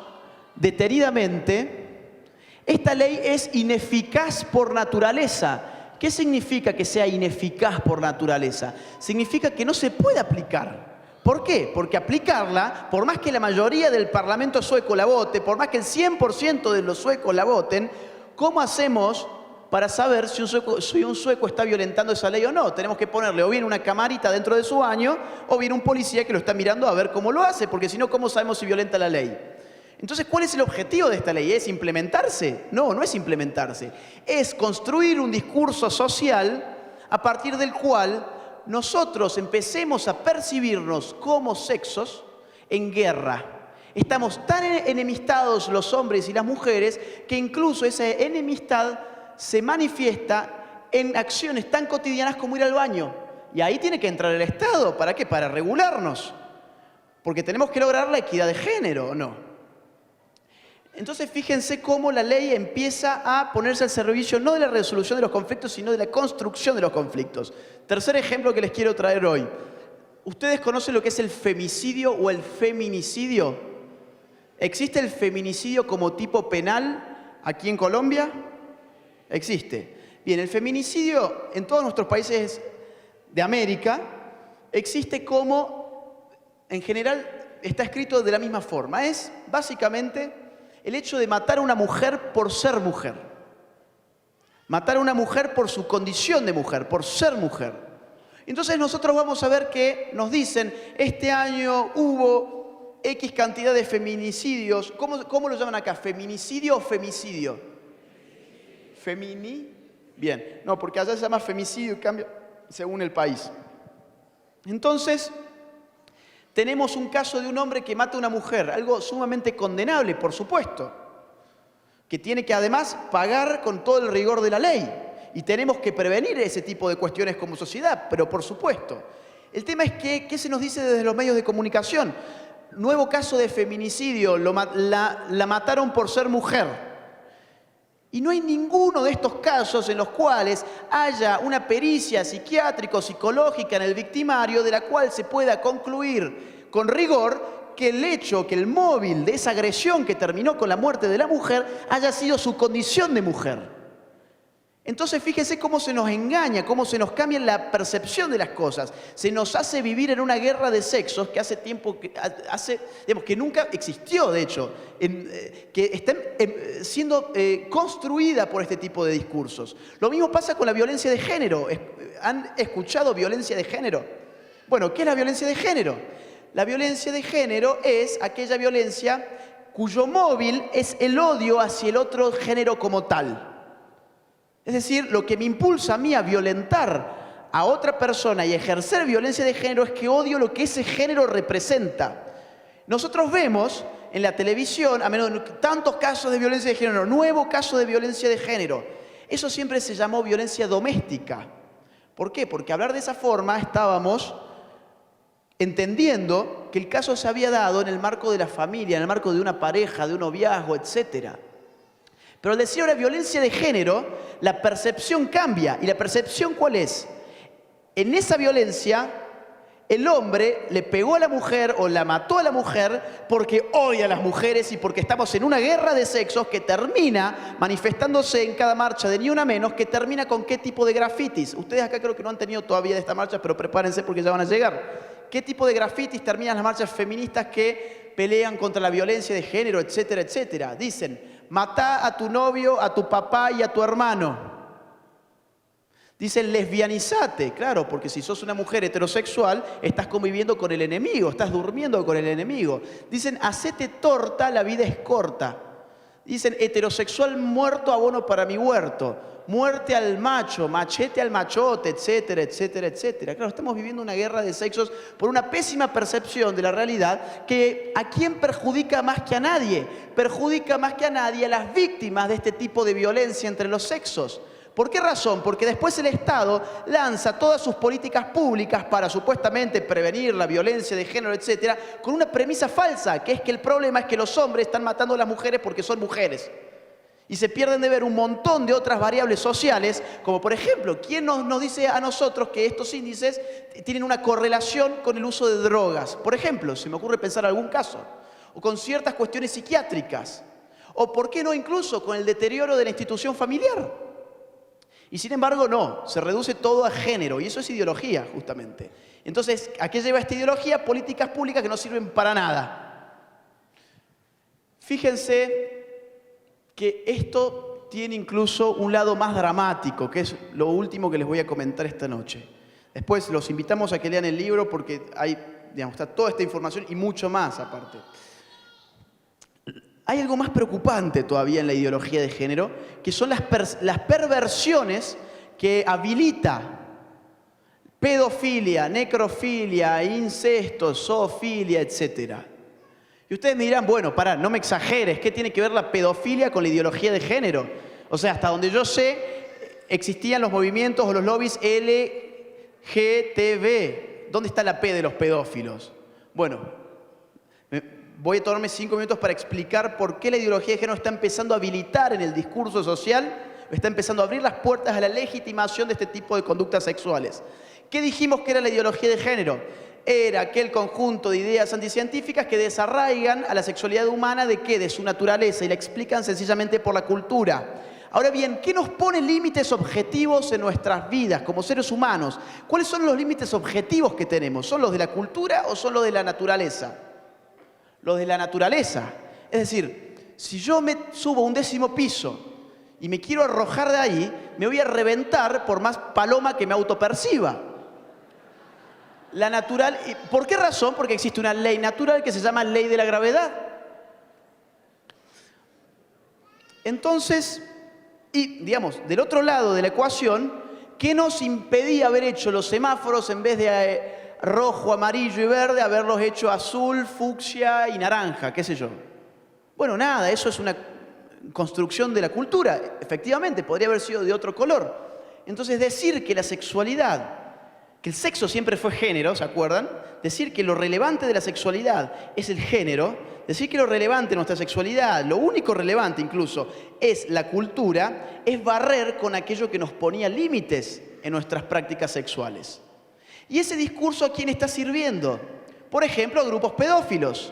detenidamente, esta ley es ineficaz por naturaleza. ¿Qué significa que sea ineficaz por naturaleza? Significa que no se puede aplicar. ¿Por qué? Porque aplicarla, por más que la mayoría del Parlamento sueco la vote, por más que el 100% de los suecos la voten, ¿cómo hacemos para saber si un sueco está violentando esa ley o no? Tenemos que ponerle o bien una camarita dentro de su baño o bien un policía que lo está mirando a ver cómo lo hace, porque si no, ¿cómo sabemos si violenta la ley? Entonces, ¿cuál es el objetivo de esta ley? ¿Es implementarse? No, no es implementarse. Es construir un discurso social a partir del cual nosotros empecemos a percibirnos como sexos en guerra. Estamos tan enemistados los hombres y las mujeres que incluso esa enemistad se manifiesta en acciones tan cotidianas como ir al baño. Y ahí tiene que entrar el Estado. ¿Para qué? Para regularnos. Porque tenemos que lograr la equidad de género, ¿o no? Entonces fíjense cómo la ley empieza a ponerse al servicio no de la resolución de los conflictos, sino de la construcción de los conflictos. Tercer ejemplo que les quiero traer hoy. ¿Ustedes conocen lo que es el femicidio o el feminicidio? ¿Existe el feminicidio como tipo penal aquí en Colombia? Existe. Bien, el feminicidio en todos nuestros países de América existe como, en general, está escrito de la misma forma. Es básicamente el hecho de matar a una mujer por ser mujer. Matar a una mujer por su condición de mujer, por ser mujer. Entonces nosotros vamos a ver que nos dicen, este año hubo X cantidad de feminicidios. ¿Cómo lo llaman acá? ¿Feminicidio o femicidio? Bien, no, porque allá se llama femicidio y cambia según el país. Entonces, tenemos un caso de un hombre que mata a una mujer, algo sumamente condenable, por supuesto, que tiene que además pagar con todo el rigor de la ley. Y tenemos que prevenir ese tipo de cuestiones como sociedad, pero por supuesto. El tema es que, ¿qué se nos dice desde los medios de comunicación? Nuevo caso de feminicidio, la mataron por ser mujer. Y no hay ninguno de estos casos en los cuales haya una pericia psiquiátrico-psicológica en el victimario de la cual se pueda concluir con rigor que el hecho, que el móvil de esa agresión que terminó con la muerte de la mujer haya sido su condición de mujer. Entonces fíjense cómo se nos engaña, cómo se nos cambia la percepción de las cosas. Se nos hace vivir en una guerra de sexos que hace tiempo, que nunca existió, de hecho, que está siendo construida por este tipo de discursos. Lo mismo pasa con la violencia de género. ¿Han escuchado violencia de género? Bueno, ¿qué es la violencia de género? La violencia de género es aquella violencia cuyo móvil es el odio hacia el otro género como tal. Es decir, lo que me impulsa a mí a violentar a otra persona y ejercer violencia de género es que odio lo que ese género representa. Nosotros vemos en la televisión, a menudo, tantos casos de violencia de género, nuevo caso de violencia de género. Eso siempre se llamó violencia doméstica. ¿Por qué? Porque hablar de esa forma estábamos entendiendo que el caso se había dado en el marco de la familia, en el marco de una pareja, de un noviazgo, etcétera. Pero al decir ahora violencia de género, la percepción cambia. ¿Y la percepción cuál es? En esa violencia, el hombre le pegó a la mujer o la mató a la mujer porque odia a las mujeres y porque estamos en una guerra de sexos que termina manifestándose en cada marcha de Ni Una Menos, que termina con qué tipo de grafitis. Ustedes acá creo que no han tenido todavía de esta marcha, pero prepárense porque ya van a llegar. ¿Qué tipo de grafitis terminan las marchas feministas que pelean contra la violencia de género, etcétera, etcétera? Dicen: matá a tu novio, a tu papá y a tu hermano. Dicen lesbianizate, claro, porque si sos una mujer heterosexual, estás conviviendo con el enemigo, estás durmiendo con el enemigo. Dicen hacete torta, la vida es corta. Dicen heterosexual muerto, abono para mi huerto. Muerte al macho, machete al machote, etcétera, etcétera, etcétera. Claro, estamos viviendo una guerra de sexos por una pésima percepción de la realidad que ¿a quién perjudica más que a nadie? Perjudica más que a nadie a las víctimas de este tipo de violencia entre los sexos. ¿Por qué razón? Porque después el Estado lanza todas sus políticas públicas para supuestamente prevenir la violencia de género, etcétera, con una premisa falsa, que es que el problema es que los hombres están matando a las mujeres porque son mujeres. Y se pierden de ver un montón de otras variables sociales, como por ejemplo, ¿quién nos dice a nosotros que estos índices tienen una correlación con el uso de drogas? Por ejemplo, se me ocurre pensar algún caso, o con ciertas cuestiones psiquiátricas, o por qué no incluso con el deterioro de la institución familiar. Y sin embargo no, se reduce todo a género, y eso es ideología justamente. Entonces, ¿a qué lleva esta ideología? Políticas públicas que no sirven para nada. Fíjense que esto tiene incluso un lado más dramático, que es lo último que les voy a comentar esta noche. Después los invitamos a que lean el libro porque hay, está toda esta información y mucho más aparte. Hay algo más preocupante todavía en la ideología de género, que son las perversiones que habilita pedofilia, necrofilia, incesto, zoofilia, etcétera. Y ustedes me dirán, bueno, pará, no me exageres, ¿qué tiene que ver la pedofilia con la ideología de género? O sea, hasta donde yo sé, existían los movimientos o los lobbies LGTB. ¿Dónde está la P de los pedófilos? Bueno, voy a tomarme 5 minutos para explicar por qué la ideología de género está empezando a habilitar en el discurso social, está empezando a abrir las puertas a la legitimación de este tipo de conductas sexuales. ¿Qué dijimos que era la ideología de género? Era aquel conjunto de ideas anticientíficas que desarraigan a la sexualidad humana de qué, de su naturaleza, y la explican sencillamente por la cultura. Ahora bien, ¿qué nos pone límites objetivos en nuestras vidas como seres humanos? ¿Cuáles son los límites objetivos que tenemos? ¿Son los de la cultura o son los de la naturaleza? Los de la naturaleza. Es decir, si yo me subo a un 10º piso y me quiero arrojar de ahí, me voy a reventar por más paloma que me autoperciba. La natural, ¿por qué razón? Porque existe una ley natural que se llama ley de la gravedad. Entonces, y digamos, del otro lado de la ecuación, ¿qué nos impedía haber hecho los semáforos en vez de rojo, amarillo y verde, haberlos hecho azul, fucsia y naranja, qué sé yo? Bueno, nada, eso es una construcción de la cultura. Efectivamente, podría haber sido de otro color. Entonces, decir que la sexualidad, que el sexo siempre fue género, ¿se acuerdan? Decir que lo relevante de la sexualidad es el género, decir que lo relevante de nuestra sexualidad, lo único relevante incluso, es la cultura, es barrer con aquello que nos ponía límites en nuestras prácticas sexuales. ¿Y ese discurso a quién está sirviendo? Por ejemplo, a grupos pedófilos.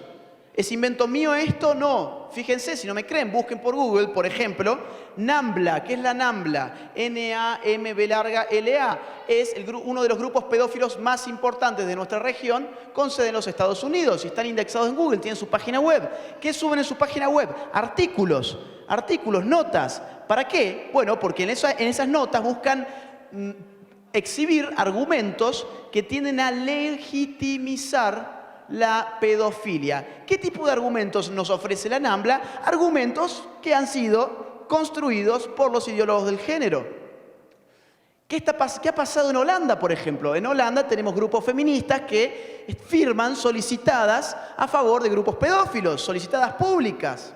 ¿Es invento mío esto? No. Fíjense, si no me creen, busquen por Google, por ejemplo, NAMBLA. ¿Qué es la NAMBLA? N-A-M-B-L-A. Es uno de los grupos pedófilos más importantes de nuestra región, con sede en los Estados Unidos. Y están indexados en Google, tienen su página web. ¿Qué suben en su página web? Artículos, notas. ¿Para qué? Bueno, porque en esas notas buscan exhibir argumentos que tienden a legitimizar la pedofilia. ¿Qué tipo de argumentos nos ofrece la NAMBLA? Argumentos que han sido construidos por los ideólogos del género. ¿Qué ha pasado en Holanda, por ejemplo? En Holanda tenemos grupos feministas que firman solicitadas a favor de grupos pedófilos, solicitadas públicas.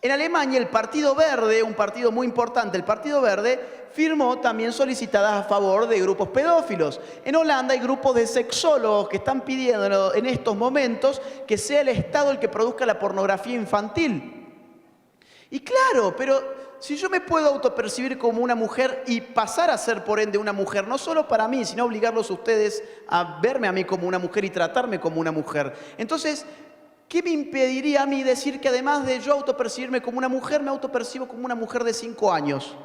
En Alemania el Partido Verde, un partido muy importante, el Partido Verde, firmó también solicitadas a favor de grupos pedófilos. En Holanda hay grupos de sexólogos que están pidiendo en estos momentos que sea el Estado el que produzca la pornografía infantil. Y claro, pero si yo me puedo autopercibir como una mujer y pasar a ser por ende una mujer, no solo para mí, sino obligarlos a ustedes a verme a mí como una mujer y tratarme como una mujer. Entonces, ¿qué me impediría a mí decir que además de yo autopercibirme como una mujer, me autopercibo como una mujer de 5 años?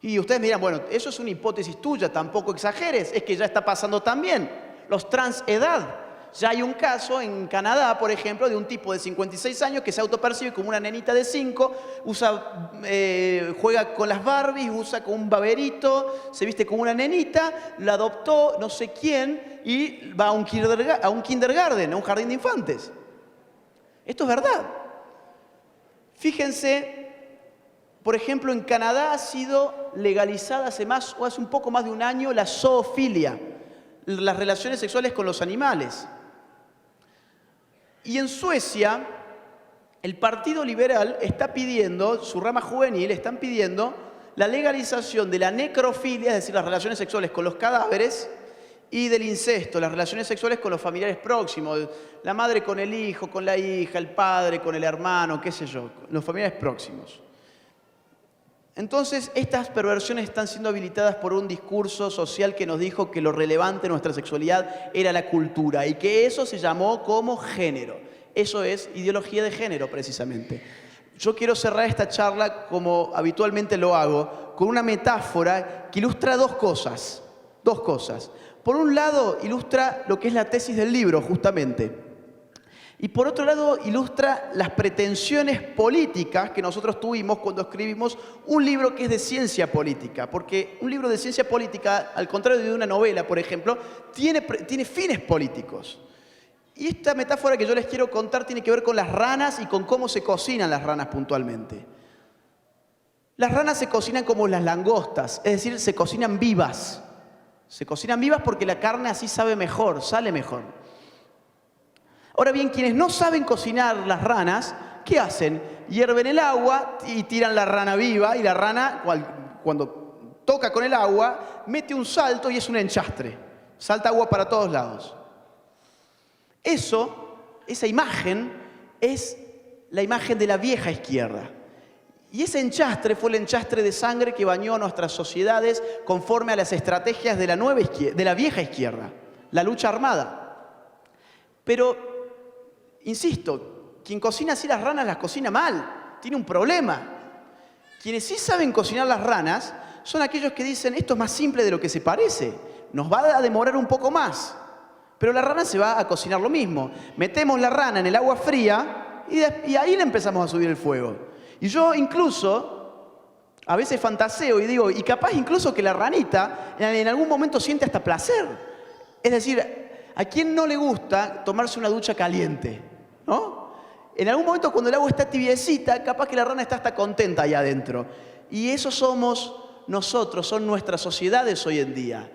Y ustedes me dirán, bueno, eso es una hipótesis tuya, tampoco exageres, es que ya está pasando también. Los transedad. Ya hay un caso en Canadá, por ejemplo, de un tipo de 56 años que se autopercibe como una nenita de 5, juega con las Barbies, usa con un baberito, se viste como una nenita, la adoptó no sé quién y va a un kindergarten, a un jardín de infantes. Esto es verdad. Fíjense, por ejemplo, en Canadá ha sido legalizada hace un poco más de un año la zoofilia, las relaciones sexuales con los animales. Y en Suecia, el Partido Liberal está pidiendo, su rama juvenil, están pidiendo la legalización de la necrofilia, es decir, las relaciones sexuales con los cadáveres, y del incesto, las relaciones sexuales con los familiares próximos, la madre con el hijo, con la hija, el padre con el hermano, qué sé yo, los familiares próximos. Entonces, estas perversiones están siendo habilitadas por un discurso social que nos dijo que lo relevante de nuestra sexualidad era la cultura y que eso se llamó como género. Eso es ideología de género, precisamente. Yo quiero cerrar esta charla, como habitualmente lo hago, con una metáfora que ilustra dos cosas. Por un lado, ilustra lo que es la tesis del libro, justamente. Y por otro lado, ilustra las pretensiones políticas que nosotros tuvimos cuando escribimos un libro que es de ciencia política. Porque un libro de ciencia política, al contrario de una novela, por ejemplo, tiene fines políticos. Y esta metáfora que yo les quiero contar tiene que ver con las ranas y con cómo se cocinan las ranas puntualmente. Las ranas se cocinan como las langostas, es decir, se cocinan vivas. Se cocinan vivas porque la carne así sabe mejor, sale mejor. Ahora bien, quienes no saben cocinar las ranas, ¿qué hacen? Hierven el agua y tiran la rana viva y la rana, cuando toca con el agua, mete un salto y es un enchastre. Salta agua para todos lados. Esa imagen es la imagen de la vieja izquierda. Y ese enchastre fue el enchastre de sangre que bañó a nuestras sociedades conforme a las estrategias de la vieja izquierda, la lucha armada. Pero, insisto, quien cocina así las ranas las cocina mal, tiene un problema. Quienes sí saben cocinar las ranas son aquellos que dicen, esto es más simple de lo que se parece, nos va a demorar un poco más, pero la rana se va a cocinar lo mismo. Metemos la rana en el agua fría y ahí le empezamos a subir el fuego. Y yo incluso, a veces fantaseo y digo, y capaz incluso que la ranita en algún momento siente hasta placer. Es decir, ¿A quién no le gusta tomarse una ducha caliente? ¿No? En algún momento cuando el agua está tibiecita, capaz que la rana está hasta contenta ahí adentro. Y eso somos nosotros, son nuestras sociedades hoy en día.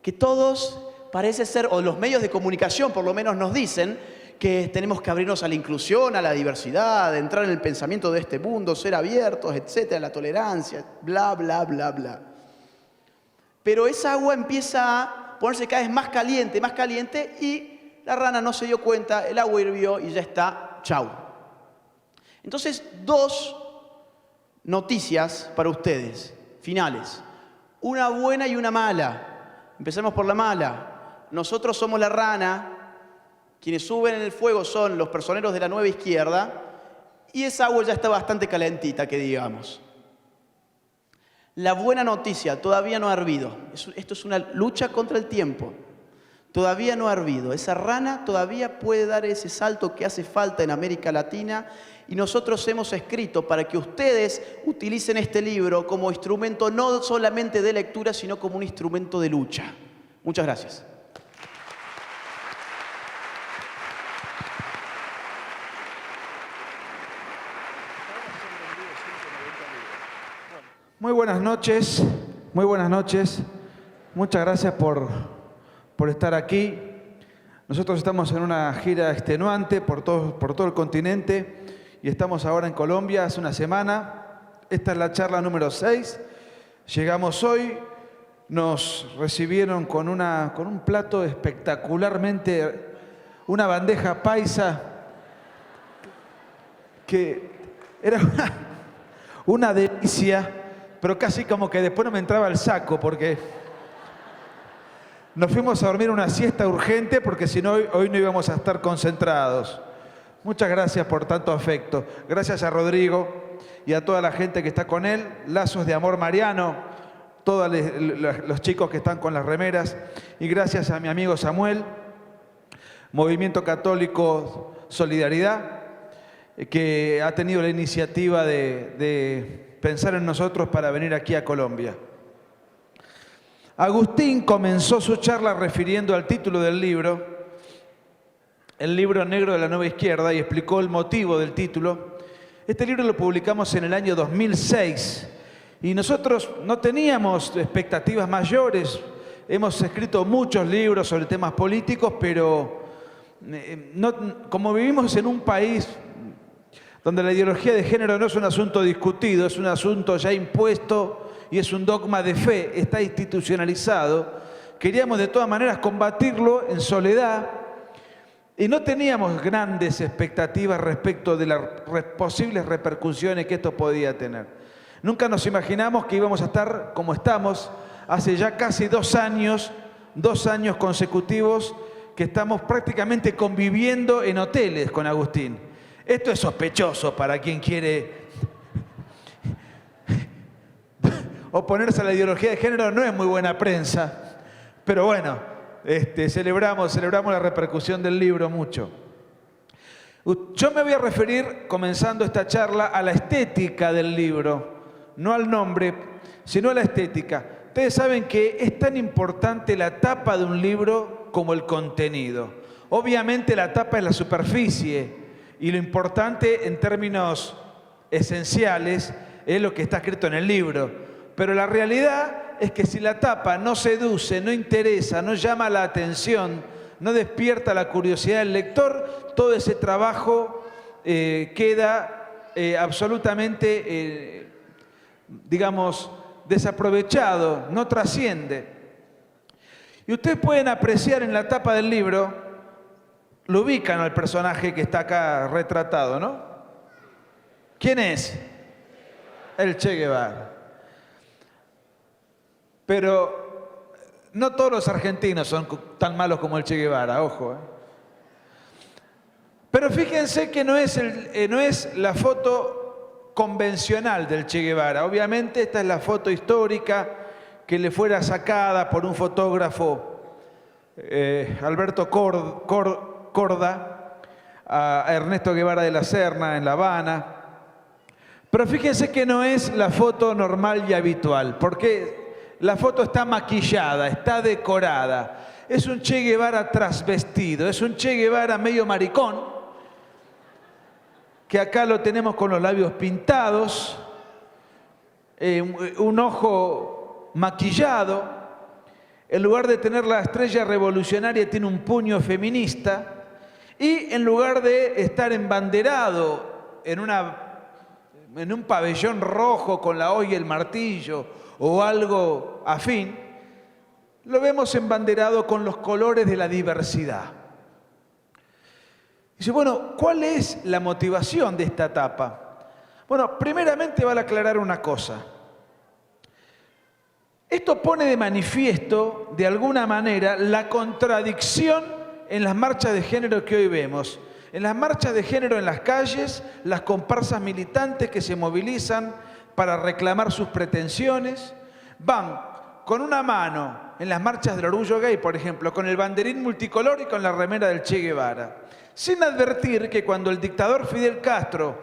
Que todos parece ser, o los medios de comunicación por lo menos nos dicen, que tenemos que abrirnos a la inclusión, a la diversidad, entrar en el pensamiento de este mundo, ser abiertos, etcétera, la tolerancia, bla, bla, bla, bla. Pero esa agua empieza a ponerse cada vez más caliente y la rana no se dio cuenta, el agua hirvió y ya está, chau. Entonces, dos noticias para ustedes, finales. Una buena y una mala. Empecemos por la mala. Nosotros somos la rana, quienes suben en el fuego son los personeros de la nueva izquierda y esa agua ya está bastante calentita, que digamos. La buena noticia, todavía no ha hervido. Esto es una lucha contra el tiempo. Todavía no ha hervido. Esa rana todavía puede dar ese salto que hace falta en América Latina y nosotros hemos escrito para que ustedes utilicen este libro como instrumento no solamente de lectura, sino como un instrumento de lucha. Muchas gracias. Muy buenas noches, muy buenas noches. Muchas gracias por estar aquí. Nosotros estamos en una gira extenuante por todo el continente y estamos ahora en Colombia hace una semana. Esta es la charla número 6. Llegamos hoy, nos recibieron con un plato espectacularmente, una bandeja paisa que era una delicia. Pero casi como que después no me entraba el saco porque nos fuimos a dormir una siesta urgente porque si no hoy no íbamos a estar concentrados. Muchas gracias por tanto afecto. Gracias a Rodrigo y a toda la gente que está con él. Lazos de Amor Mariano, todos los chicos que están con las remeras. Y gracias a mi amigo Samuel, Movimiento Católico Solidaridad, que ha tenido la iniciativa de pensar en nosotros para venir aquí a Colombia. Agustín comenzó su charla refiriendo al título del libro, El libro negro de la nueva izquierda, y explicó el motivo del título. Este libro lo publicamos en el año 2006 y nosotros no teníamos expectativas mayores. Hemos escrito muchos libros sobre temas políticos, pero como vivimos en un país donde la ideología de género no es un asunto discutido, es un asunto ya impuesto y es un dogma de fe, está institucionalizado. Queríamos de todas maneras combatirlo en soledad y no teníamos grandes expectativas respecto de las posibles repercusiones que esto podía tener. Nunca nos imaginamos que íbamos a estar como estamos hace ya casi 2 años consecutivos que estamos prácticamente conviviendo en hoteles con Agustín. Esto es sospechoso para quien quiere oponerse a la ideología de género, no es muy buena prensa, pero bueno, celebramos la repercusión del libro mucho. Yo me voy a referir, comenzando esta charla, a la estética del libro, no al nombre, sino a la estética. Ustedes saben que es tan importante la tapa de un libro como el contenido. Obviamente la tapa es la superficie, y lo importante en términos esenciales es lo que está escrito en el libro. Pero la realidad es que si la tapa no seduce, no interesa, no llama la atención, no despierta la curiosidad del lector, todo ese trabajo queda absolutamente, digamos, desaprovechado, no trasciende. Y ustedes pueden apreciar en la tapa del libro, lo ubican al personaje que está acá retratado, ¿no? ¿Quién es? El Che Guevara. Pero no todos los argentinos son tan malos como el Che Guevara, ojo. Pero fíjense que no es la foto convencional del Che Guevara. Obviamente esta es la foto histórica que le fuera sacada por un fotógrafo, Alberto Corda, a Ernesto Guevara de la Serna en La Habana. Pero fíjense que no es la foto normal y habitual, porque la foto está maquillada, está decorada. es un Che Guevara trasvestido, es un Che Guevara medio maricón, que acá lo tenemos con los labios pintados, un ojo maquillado, en lugar de tener la estrella revolucionaria tiene un puño feminista, y en lugar de estar embanderado en un pabellón rojo con la hoz y el martillo o algo afín, lo vemos embanderado con los colores de la diversidad. Dice, bueno, ¿cuál es la motivación de esta etapa? Bueno, primeramente vale aclarar una cosa. Esto pone de manifiesto, de alguna manera, la contradicción en las marchas de género que hoy vemos. En las marchas de género en las calles, las comparsas militantes que se movilizan para reclamar sus pretensiones, van con una mano en las marchas del orgullo gay, por ejemplo, con el banderín multicolor y con la remera del Che Guevara, sin advertir que cuando el dictador Fidel Castro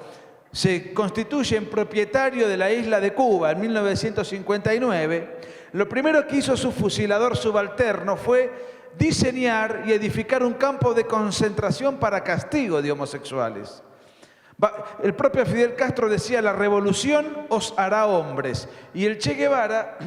se constituye en propietario de la isla de Cuba en 1959, lo primero que hizo su fusilador subalterno fue diseñar y edificar un campo de concentración para castigo de homosexuales. El propio Fidel Castro decía, la revolución os hará hombres. Y el Che Guevara,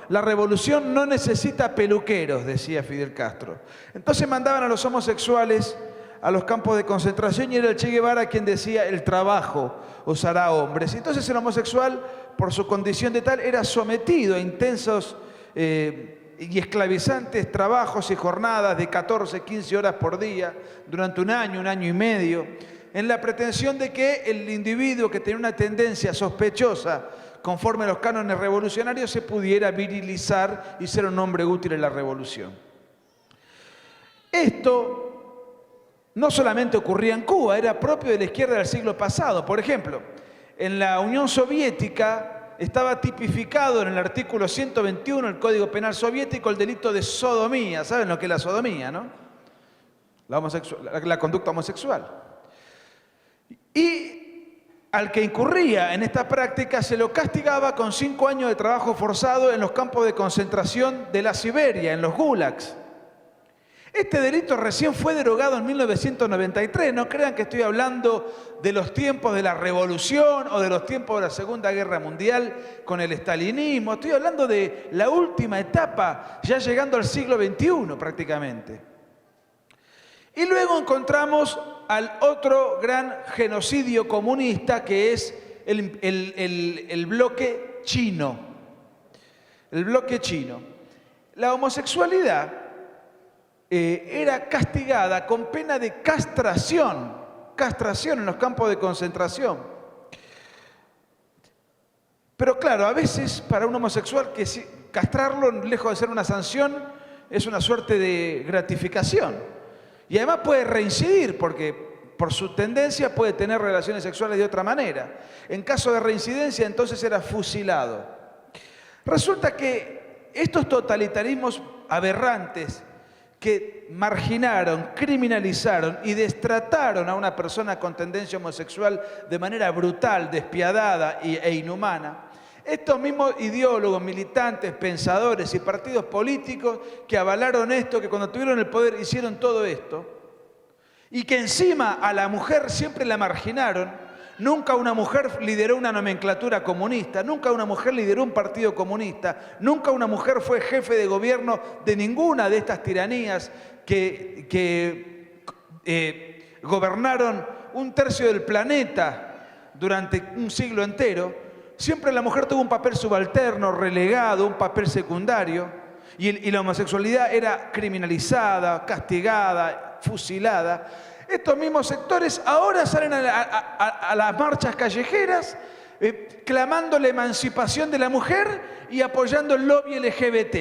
la revolución no necesita peluqueros, decía Fidel Castro. Entonces mandaban a los homosexuales a los campos de concentración y era el Che Guevara quien decía, el trabajo os hará hombres. Entonces el homosexual, por su condición de tal, era sometido a intensos y esclavizantes trabajos y jornadas de 14, 15 horas por día durante un año y medio, en la pretensión de que el individuo que tenía una tendencia sospechosa conforme a los cánones revolucionarios se pudiera virilizar y ser un hombre útil en la revolución. Esto no solamente ocurría en Cuba, era propio de la izquierda del siglo pasado. Por ejemplo, en la Unión Soviética estaba tipificado en el artículo 121 del Código Penal soviético el delito de sodomía. ¿Saben lo que es la sodomía, no? La conducta homosexual. Y al que incurría en esta práctica se lo castigaba con 5 años de trabajo forzado en los campos de concentración de la Siberia, en los gulags. Este delito recién fue derogado en 1993. No crean que estoy hablando de los tiempos de la Revolución o de los tiempos de la Segunda Guerra Mundial con el estalinismo. Estoy hablando de la última etapa, ya llegando al siglo XXI prácticamente. Y luego encontramos al otro gran genocidio comunista que es el bloque chino. El bloque chino. La homosexualidad era castigada con pena de castración en los campos de concentración. Pero claro, a veces para un homosexual castrarlo, lejos de ser una sanción, es una suerte de gratificación. Y además puede reincidir, porque por su tendencia puede tener relaciones sexuales de otra manera. En caso de reincidencia, entonces era fusilado. Resulta que estos totalitarismos aberrantes que marginaron, criminalizaron y destrataron a una persona con tendencia homosexual de manera brutal, despiadada e inhumana, estos mismos ideólogos, militantes, pensadores y partidos políticos que avalaron esto, que cuando tuvieron el poder hicieron todo esto, y que encima a la mujer siempre la marginaron. Nunca una mujer lideró una nomenclatura comunista, nunca una mujer lideró un partido comunista, nunca una mujer fue jefe de gobierno de ninguna de estas tiranías que gobernaron un tercio del planeta durante un siglo entero. Siempre la mujer tuvo un papel subalterno, relegado, un papel secundario, y la homosexualidad era criminalizada, castigada, fusilada. Estos mismos sectores ahora salen a las marchas callejeras clamando la emancipación de la mujer y apoyando el lobby LGBT.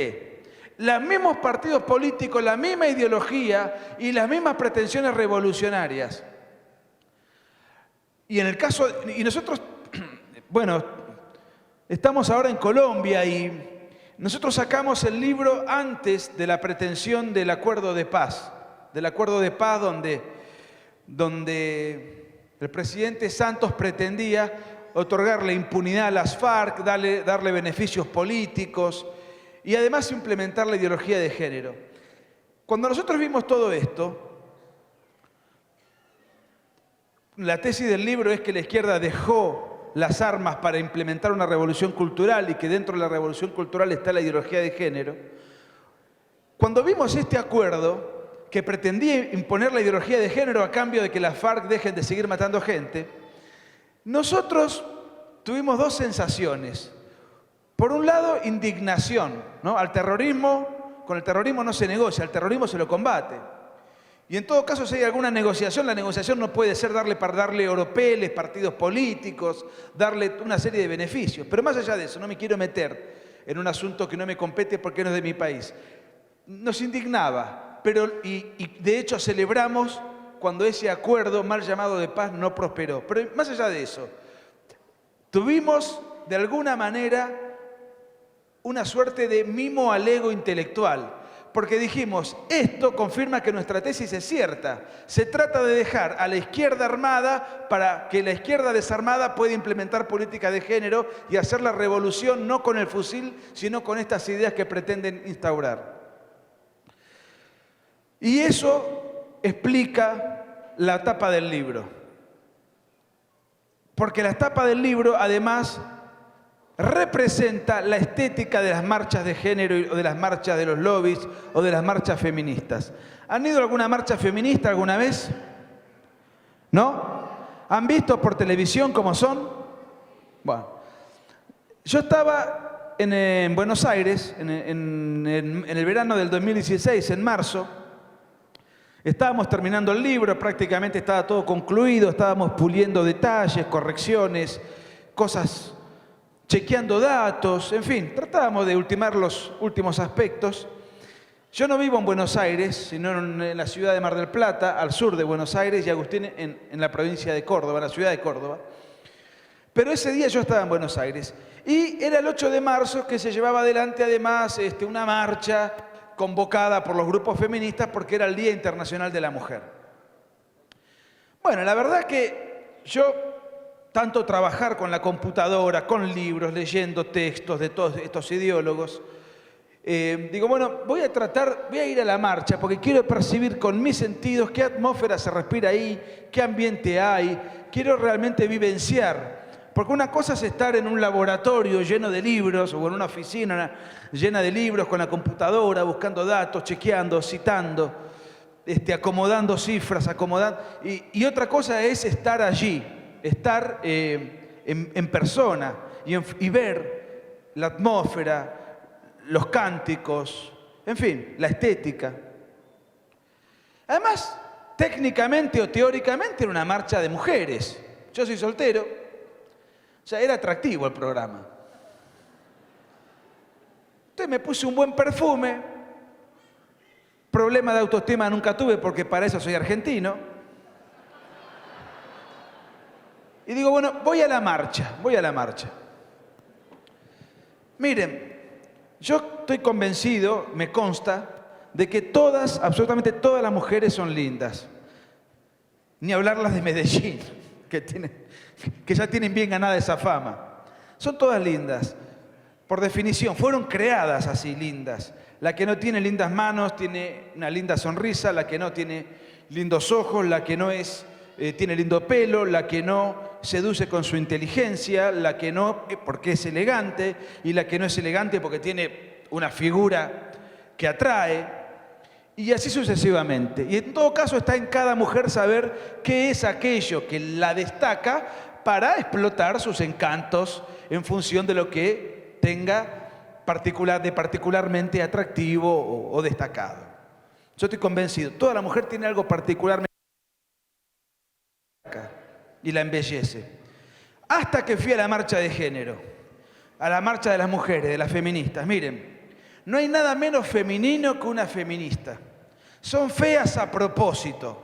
Los mismos partidos políticos, la misma ideología y las mismas pretensiones revolucionarias. Y nosotros, bueno, estamos ahora en Colombia y nosotros sacamos el libro antes de la pretensión del acuerdo de paz. Del acuerdo de paz donde el presidente Santos pretendía otorgarle impunidad a las FARC, darle beneficios políticos y además implementar la ideología de género. Cuando nosotros vimos todo esto, la tesis del libro es que la izquierda dejó las armas para implementar una revolución cultural y que dentro de la revolución cultural está la ideología de género. Cuando vimos este acuerdo que pretendía imponer la ideología de género a cambio de que las FARC dejen de seguir matando gente, nosotros tuvimos dos sensaciones. Por un lado, indignación, ¿no? Con el terrorismo no se negocia, al terrorismo se lo combate. Y en todo caso, si hay alguna negociación, la negociación no puede ser darle oropeles, partidos políticos, darle una serie de beneficios. Pero más allá de eso, no me quiero meter en un asunto que no me compete porque no es de mi país. Nos indignaba, y de hecho celebramos cuando ese acuerdo mal llamado de paz no prosperó. Pero más allá de eso, tuvimos de alguna manera una suerte de mimo al ego intelectual, porque dijimos, esto confirma que nuestra tesis es cierta. Se trata de dejar a la izquierda armada para que la izquierda desarmada pueda implementar política de género y hacer la revolución no con el fusil, sino con estas ideas que pretenden instaurar. Y eso explica la tapa del libro. Porque la tapa del libro, además, representa la estética de las marchas de género o de las marchas de los lobbies o de las marchas feministas. ¿Han ido a alguna marcha feminista alguna vez? ¿No? ¿Han visto por televisión cómo son? Bueno, yo estaba en Buenos Aires en el verano del 2016, en marzo. Estábamos terminando el libro, prácticamente estaba todo concluido, estábamos puliendo detalles, correcciones, cosas, chequeando datos, en fin, tratábamos de ultimar los últimos aspectos. Yo no vivo en Buenos Aires, sino en la ciudad de Mar del Plata, al sur de Buenos Aires, y Agustín en la provincia de Córdoba, en la ciudad de Córdoba. Pero ese día yo estaba en Buenos Aires y era el 8 de marzo que se llevaba adelante además una marcha convocada por los grupos feministas porque era el Día Internacional de la Mujer. Bueno, la verdad que yo, tanto trabajar con la computadora, con libros, leyendo textos de todos estos ideólogos, digo, bueno, voy a ir a la marcha porque quiero percibir con mis sentidos qué atmósfera se respira ahí, qué ambiente hay, quiero realmente vivenciar. Porque una cosa es estar en un laboratorio lleno de libros o en una oficina llena de libros con la computadora, buscando datos, chequeando, citando, acomodando cifras, y otra cosa es estar allí, estar en persona y ver la atmósfera, los cánticos, en fin, la estética. Además, técnicamente o teóricamente era una marcha de mujeres. Yo soy soltero. O sea, era atractivo el programa. Entonces me puse un buen perfume. Problema de autoestima nunca tuve porque para eso soy argentino. Y digo, bueno, voy a la marcha. Miren, yo estoy convencido, me consta, de que absolutamente todas las mujeres son lindas. Ni hablar las de Medellín, que ya tienen bien ganada esa fama. Son todas lindas, por definición, fueron creadas así, lindas. La que no tiene lindas manos tiene una linda sonrisa, la que no tiene lindos ojos, la que no tiene lindo pelo, la que no seduce con su inteligencia, la que no porque es elegante, y la que no es elegante porque tiene una figura que atrae. Y así sucesivamente. Y en todo caso está en cada mujer saber qué es aquello que la destaca para explotar sus encantos en función de lo que tenga particularmente atractivo o destacado. Yo estoy convencido, toda la mujer tiene algo particularmente y la embellece. Hasta que fui a la marcha de género, a la marcha de las mujeres, de las feministas. Miren, no hay nada menos femenino que una feminista. Son feas a propósito.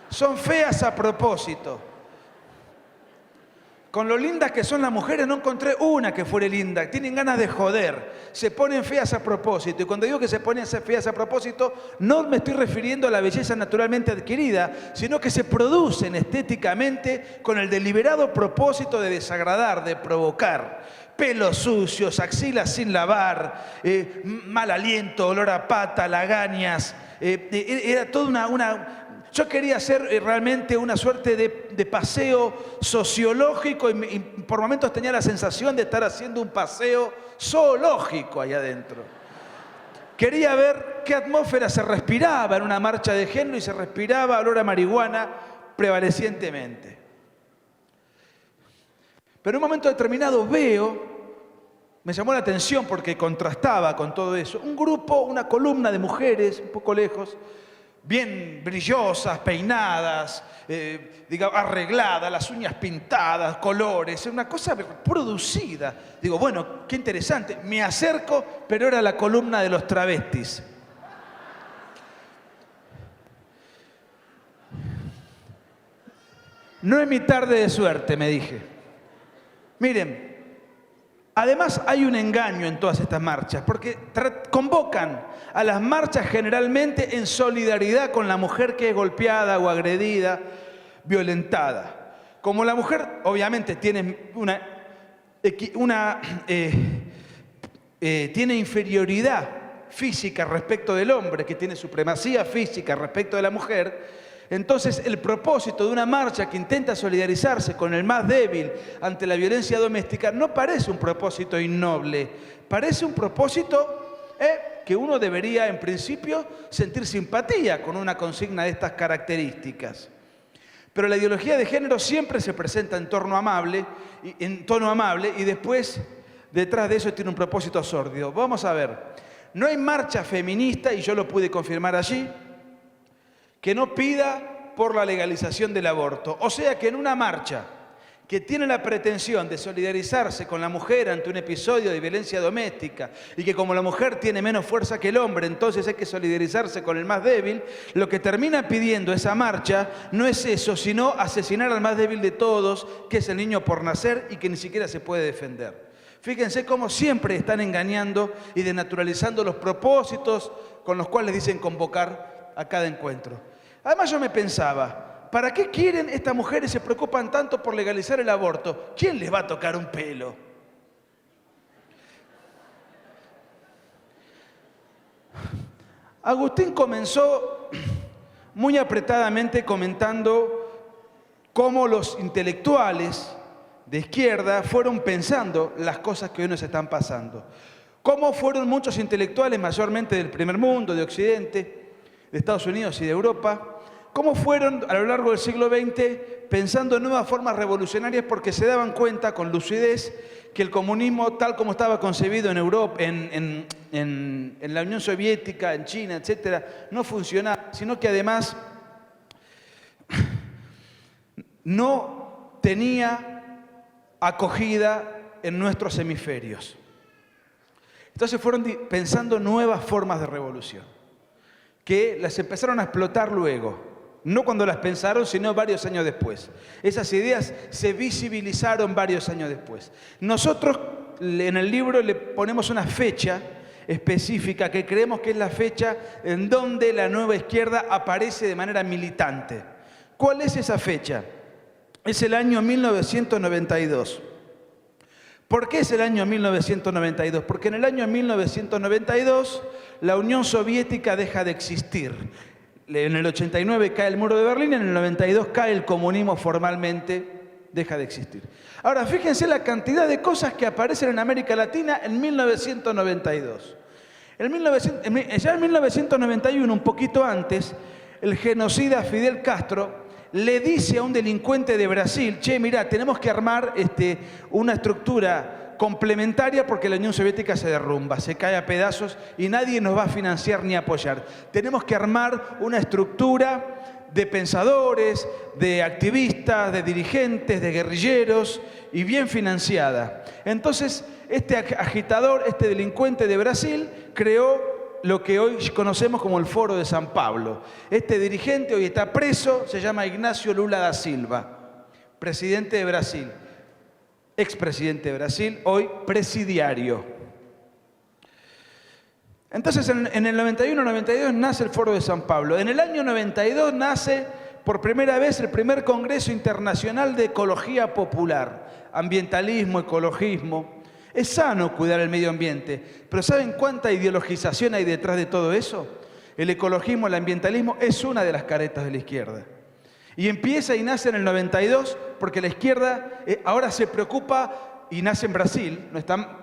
Son feas a propósito. Con lo lindas que son las mujeres no encontré una que fuera linda. Tienen ganas de joder. Se ponen feas a propósito. Y cuando digo que se ponen feas a propósito, no me estoy refiriendo a la belleza naturalmente adquirida, sino que se producen estéticamente con el deliberado propósito de desagradar, de provocar. pelos sucios, axilas sin lavar, mal aliento, olor a pata, lagañas. Era toda Yo quería hacer realmente una suerte de paseo sociológico y por momentos tenía la sensación de estar haciendo un paseo zoológico ahí adentro. Quería ver qué atmósfera se respiraba en una marcha de género y se respiraba olor a marihuana prevalecientemente. Pero en un momento determinado me llamó la atención porque contrastaba con todo eso, un grupo, una columna de mujeres, un poco lejos, bien brillosas, peinadas, arregladas, las uñas pintadas, colores, una cosa producida. Digo, bueno, qué interesante. Me acerco, pero era la columna de los travestis. No es mi tarde de suerte, me dije. Miren, además hay un engaño en todas estas marchas, porque convocan a las marchas generalmente en solidaridad con la mujer que es golpeada o agredida, violentada. Como la mujer obviamente tiene tiene inferioridad física respecto del hombre, que tiene supremacía física respecto de la mujer, entonces el propósito de una marcha que intenta solidarizarse con el más débil ante la violencia doméstica no parece un propósito innoble, parece un propósito que uno debería en principio sentir simpatía con una consigna de estas características. Pero la ideología de género siempre se presenta en tono amable y después detrás de eso tiene un propósito sórdido. Vamos a ver, no hay marcha feminista, y yo lo pude confirmar allí, que no pida por la legalización del aborto. O sea que en una marcha que tiene la pretensión de solidarizarse con la mujer ante un episodio de violencia doméstica y que como la mujer tiene menos fuerza que el hombre, entonces hay que solidarizarse con el más débil, lo que termina pidiendo esa marcha no es eso, sino asesinar al más débil de todos, que es el niño por nacer y que ni siquiera se puede defender. Fíjense cómo siempre están engañando y denaturalizando los propósitos con los cuales dicen convocar a cada encuentro. Además yo me pensaba, ¿para qué quieren estas mujeres se preocupan tanto por legalizar el aborto? ¿Quién les va a tocar un pelo? Agustín comenzó muy apretadamente comentando cómo los intelectuales de izquierda fueron pensando las cosas que hoy nos están pasando. Cómo fueron muchos intelectuales, mayormente del primer mundo, de Occidente, de Estados Unidos y de Europa, cómo fueron a lo largo del siglo XX pensando en nuevas formas revolucionarias porque se daban cuenta con lucidez que el comunismo, tal como estaba concebido en Europa, en la Unión Soviética, en China, etcétera, no funcionaba, sino que además no tenía acogida en nuestros hemisferios. Entonces fueron pensando nuevas formas de revolución, que las empezaron a explotar luego. No cuando las pensaron, sino varios años después. Esas ideas se visibilizaron varios años después. Nosotros en el libro le ponemos una fecha específica que creemos que es la fecha en donde la nueva izquierda aparece de manera militante. ¿Cuál es esa fecha? Es el año 1992. ¿Por qué es el año 1992? Porque en el año 1992 la Unión Soviética deja de existir. En el 89 cae el muro de Berlín, en el 92 cae el comunismo formalmente, deja de existir. Ahora, fíjense la cantidad de cosas que aparecen en América Latina en 1992. Ya en 1991, un poquito antes, el genocida Fidel Castro le dice a un delincuente de Brasil, che, mirá, tenemos que armar una estructura complementaria porque la Unión Soviética se derrumba, se cae a pedazos y nadie nos va a financiar ni apoyar. Tenemos que armar una estructura de pensadores, de activistas, de dirigentes, de guerrilleros y bien financiada. Entonces, este agitador, este delincuente de Brasil, creó lo que hoy conocemos como el Foro de San Pablo. Este dirigente hoy está preso, se llama Ignacio Lula da Silva, presidente de Brasil. Expresidente de Brasil, hoy presidiario. Entonces, en el 91-92 nace el Foro de San Pablo. En el año 92 nace por primera vez el primer Congreso Internacional de Ecología Popular, ambientalismo, ecologismo. Es sano cuidar el medio ambiente, pero ¿saben cuánta ideologización hay detrás de todo eso? El ecologismo, el ambientalismo es una de las caretas de la izquierda. Y empieza y nace en el 92 porque la izquierda ahora se preocupa y nace en Brasil,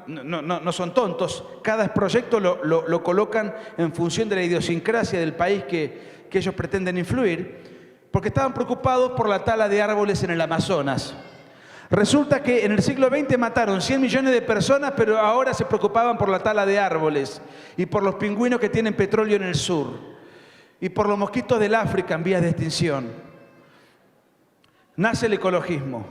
no son tontos, cada proyecto lo colocan en función de la idiosincrasia del país que ellos pretenden influir, porque estaban preocupados por la tala de árboles en el Amazonas. Resulta que en el siglo XX mataron 100 millones de personas, pero ahora se preocupaban por la tala de árboles y por los pingüinos que tienen petróleo en el sur y por los mosquitos del África en vías de extinción. Nace el ecologismo.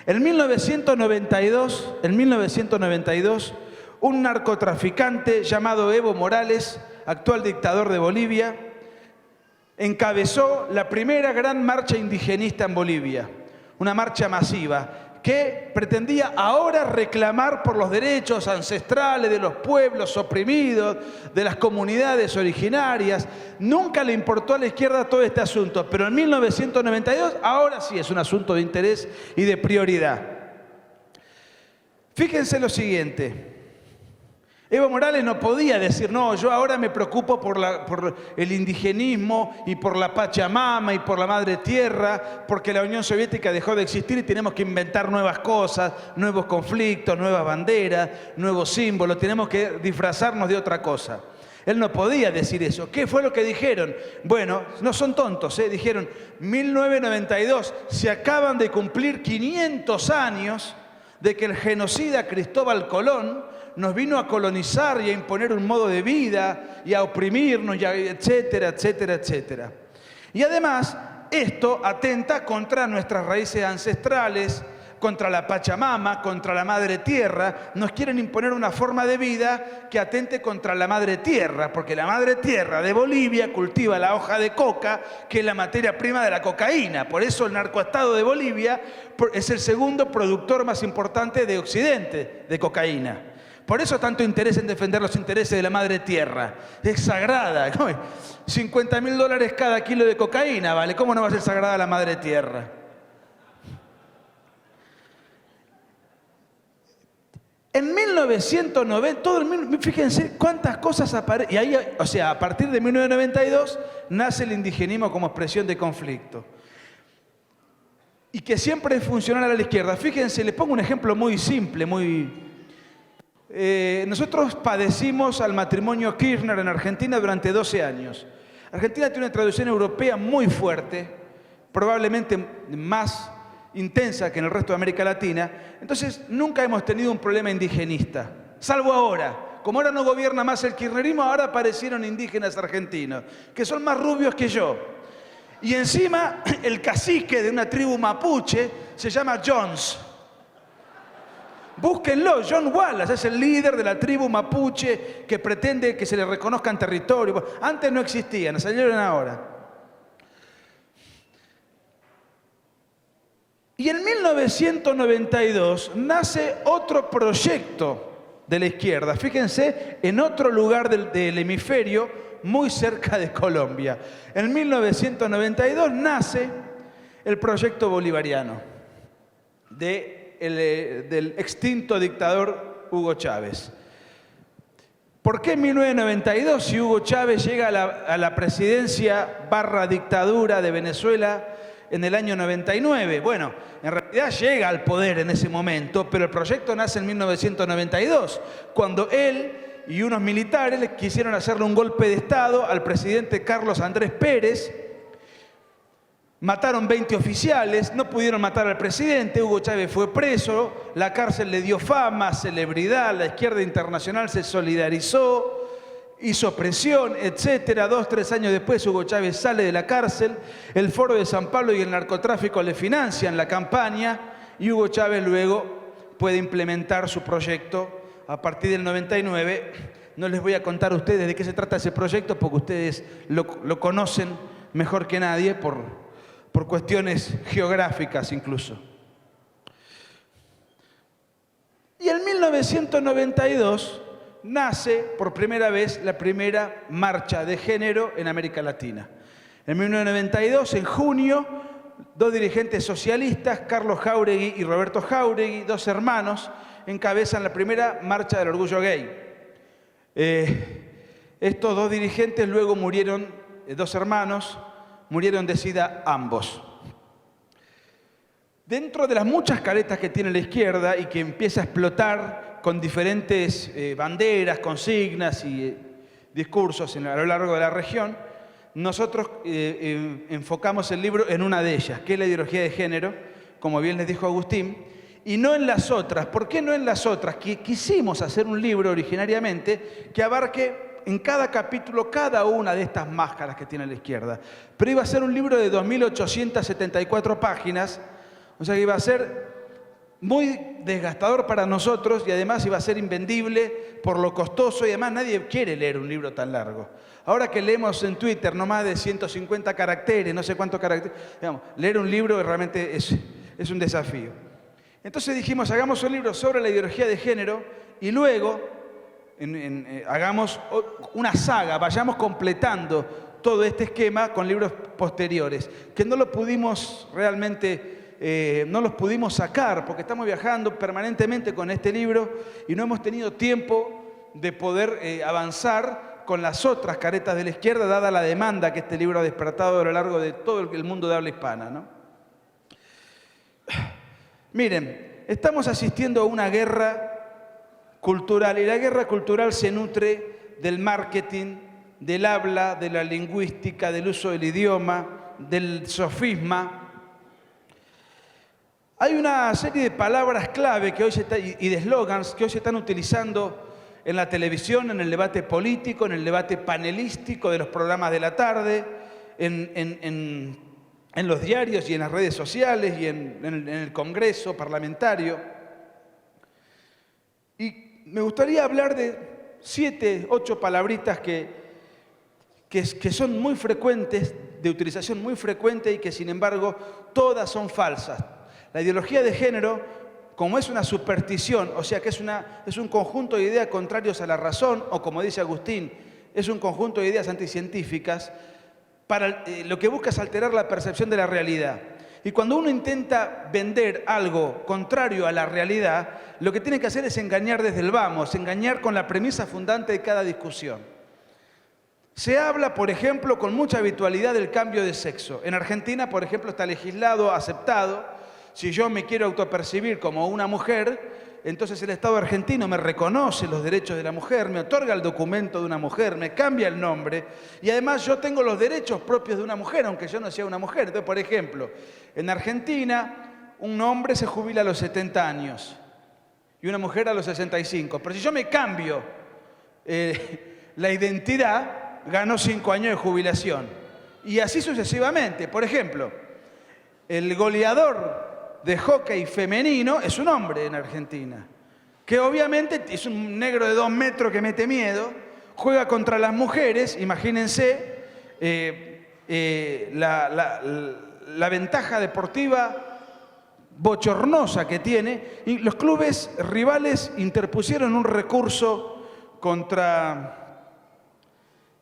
En 1992, un narcotraficante llamado Evo Morales, actual dictador de Bolivia, encabezó la primera gran marcha indigenista en Bolivia, una marcha masiva que pretendía ahora reclamar por los derechos ancestrales de los pueblos oprimidos, de las comunidades originarias. Nunca le importó a la izquierda todo este asunto, pero en 1992 ahora sí es un asunto de interés y de prioridad. Fíjense lo siguiente. Evo Morales no podía decir, no, yo ahora me preocupo por el indigenismo y por la Pachamama y por la Madre Tierra, porque la Unión Soviética dejó de existir y tenemos que inventar nuevas cosas, nuevos conflictos, nuevas banderas, nuevos símbolos, tenemos que disfrazarnos de otra cosa. Él no podía decir eso. ¿Qué fue lo que dijeron? Bueno, no son tontos, dijeron, 1992, se acaban de cumplir 500 años de que el genocida Cristóbal Colón nos vino a colonizar y a imponer un modo de vida y a oprimirnos, y etcétera, etcétera, etcétera. Y además, esto atenta contra nuestras raíces ancestrales, contra la Pachamama, contra la Madre Tierra. Nos quieren imponer una forma de vida que atente contra la Madre Tierra, porque la Madre Tierra de Bolivia cultiva la hoja de coca, que es la materia prima de la cocaína. Por eso el narcoestado de Bolivia es el segundo productor más importante de Occidente de cocaína. Por eso tanto interés en defender los intereses de la Madre Tierra. Es sagrada. $50.000 cada kilo de cocaína, ¿vale? ¿Cómo no va a ser sagrada la Madre Tierra? En 1990, fíjense cuántas cosas aparecen. Y ahí, o sea, a partir de 1992 nace el indigenismo como expresión de conflicto. Y que siempre es funcional a la izquierda. Fíjense, les pongo un ejemplo muy simple, nosotros padecimos al matrimonio Kirchner en Argentina durante 12 años. Argentina tiene una tradición europea muy fuerte, probablemente más intensa que en el resto de América Latina. Entonces, nunca hemos tenido un problema indigenista, salvo ahora. Como ahora no gobierna más el kirchnerismo, ahora aparecieron indígenas argentinos, que son más rubios que yo. Y encima, el cacique de una tribu mapuche se llama Jones. Búsquenlo, John Wallace es el líder de la tribu mapuche que pretende que se le reconozcan territorios. Antes no existían, salieron ahora. Y en 1992 nace otro proyecto de la izquierda. Fíjense, en otro lugar del hemisferio, muy cerca de Colombia. En 1992 nace el proyecto bolivariano del extinto dictador Hugo Chávez. ¿Por qué en 1992 si Hugo Chávez llega a la presidencia / dictadura de Venezuela en el año 99? Bueno, en realidad llega al poder en ese momento, pero el proyecto nace en 1992, cuando él y unos militares quisieron hacerle un golpe de Estado al presidente Carlos Andrés Pérez. Mataron 20 oficiales, no pudieron matar al presidente, Hugo Chávez fue preso, la cárcel le dio fama, celebridad, la izquierda internacional se solidarizó, hizo presión, etcétera. 2 o 3 años después Hugo Chávez sale de la cárcel, el Foro de San Pablo y el narcotráfico le financian la campaña y Hugo Chávez luego puede implementar su proyecto a partir del 99. No les voy a contar a ustedes de qué se trata ese proyecto porque ustedes lo conocen mejor que nadie por cuestiones geográficas incluso. Y en 1992 nace por primera vez la primera marcha de género en América Latina. En 1992, en junio, 2 dirigentes socialistas, Carlos Jáuregui y Roberto Jáuregui, 2 hermanos, encabezan la primera marcha del orgullo gay. Estos dos dirigentes luego murieron, dos hermanos, murieron de SIDA ambos. Dentro de las muchas caretas que tiene la izquierda y que empieza a explotar con diferentes banderas, consignas y discursos a lo largo de la región, nosotros enfocamos el libro en una de ellas, que es la ideología de género, como bien les dijo Agustín, y no en las otras. ¿Por qué no en las otras? Quisimos hacer un libro originariamente que abarque en cada capítulo cada una de estas máscaras que tiene la izquierda. Pero iba a ser un libro de 2.874 páginas, o sea que iba a ser muy desgastador para nosotros y además iba a ser invendible por lo costoso y además nadie quiere leer un libro tan largo. Ahora que leemos en Twitter no más de 150 caracteres, no sé cuántos caracteres, digamos, leer un libro realmente es un desafío. Entonces dijimos, hagamos un libro sobre la ideología de género y luego hagamos una saga, vayamos completando todo este esquema con libros posteriores, que no lo pudimos realmente... no los pudimos sacar porque estamos viajando permanentemente con este libro y no hemos tenido tiempo de poder avanzar con las otras caretas de la izquierda, dada la demanda que este libro ha despertado a lo largo de todo el mundo de habla hispana, ¿no? Miren, estamos asistiendo a una guerra cultural y la guerra cultural se nutre del marketing, del habla, de la lingüística, del uso del idioma, del sofisma. Hay una serie de palabras clave que hoy y de eslogans que hoy se están utilizando en la televisión, en el debate político, en el debate panelístico de los programas de la tarde, en los diarios y en las redes sociales y en el Congreso parlamentario. Y me gustaría hablar de 7, 8 palabritas que son muy frecuentes, de utilización muy frecuente y que sin embargo todas son falsas. La ideología de género, como es una superstición, o sea que es un conjunto de ideas contrarios a la razón, o como dice Agustín, es un conjunto de ideas anticientíficas, lo que busca es alterar la percepción de la realidad. Y cuando uno intenta vender algo contrario a la realidad, lo que tiene que hacer es engañar desde el vamos, engañar con la premisa fundante de cada discusión. Se habla, por ejemplo, con mucha habitualidad del cambio de sexo. En Argentina, por ejemplo, está legislado, aceptado. Si yo me quiero autopercibir como una mujer, entonces el Estado argentino me reconoce los derechos de la mujer, me otorga el documento de una mujer, me cambia el nombre y además yo tengo los derechos propios de una mujer, aunque yo no sea una mujer. Entonces, por ejemplo, en Argentina un hombre se jubila a los 70 años y una mujer a los 65. Pero si yo me cambio la identidad, gano 5 años de jubilación. Y así sucesivamente. Por ejemplo, el goleador de hockey femenino es un hombre en Argentina, que obviamente es un negro de 2 metros que mete miedo, juega contra las mujeres, imagínense la ventaja deportiva bochornosa que tiene, y los clubes rivales interpusieron un recurso contra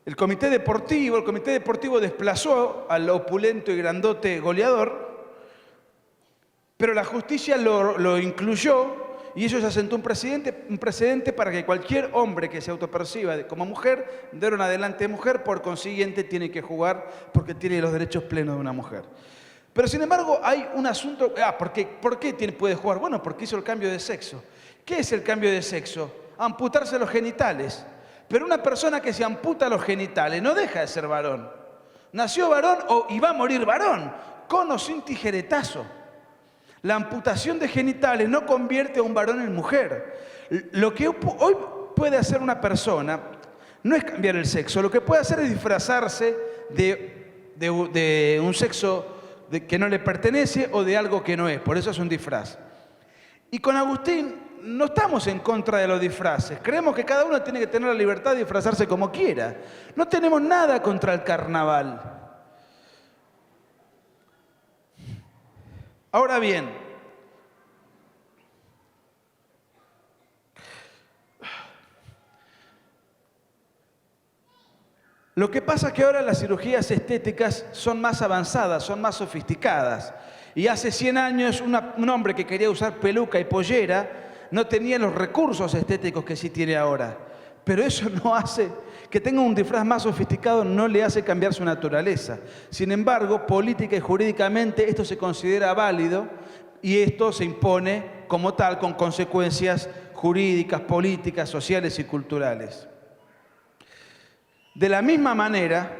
el comité deportivo desplazó al opulento y grandote goleador. Pero la justicia lo incluyó y eso se sentó un precedente para que cualquier hombre que se autoperciba como mujer, de ahora en adelante mujer, por consiguiente tiene que jugar porque tiene los derechos plenos de una mujer. Pero sin embargo hay un asunto, ¿por qué puede jugar? Bueno, porque hizo el cambio de sexo. ¿Qué es el cambio de sexo? Amputarse los genitales. Pero una persona que se amputa los genitales no deja de ser varón. Nació varón y va a morir varón, con o sin tijeretazo. La amputación de genitales no convierte a un varón en mujer. Lo que hoy puede hacer una persona no es cambiar el sexo. Lo que puede hacer es disfrazarse de un sexo que no le pertenece o de algo que no es. Por eso es un disfraz. Y con Agustín no estamos en contra de los disfraces. Creemos que cada uno tiene que tener la libertad de disfrazarse como quiera. No tenemos nada contra el carnaval. Ahora bien, lo que pasa es que ahora las cirugías estéticas son más avanzadas, son más sofisticadas. Y hace 100 años un hombre que quería usar peluca y pollera no tenía los recursos estéticos que sí tiene ahora. Pero eso no hace que tenga un disfraz más sofisticado, no le hace cambiar su naturaleza. Sin embargo, política y jurídicamente esto se considera válido y esto se impone como tal con consecuencias jurídicas, políticas, sociales y culturales. De la misma manera,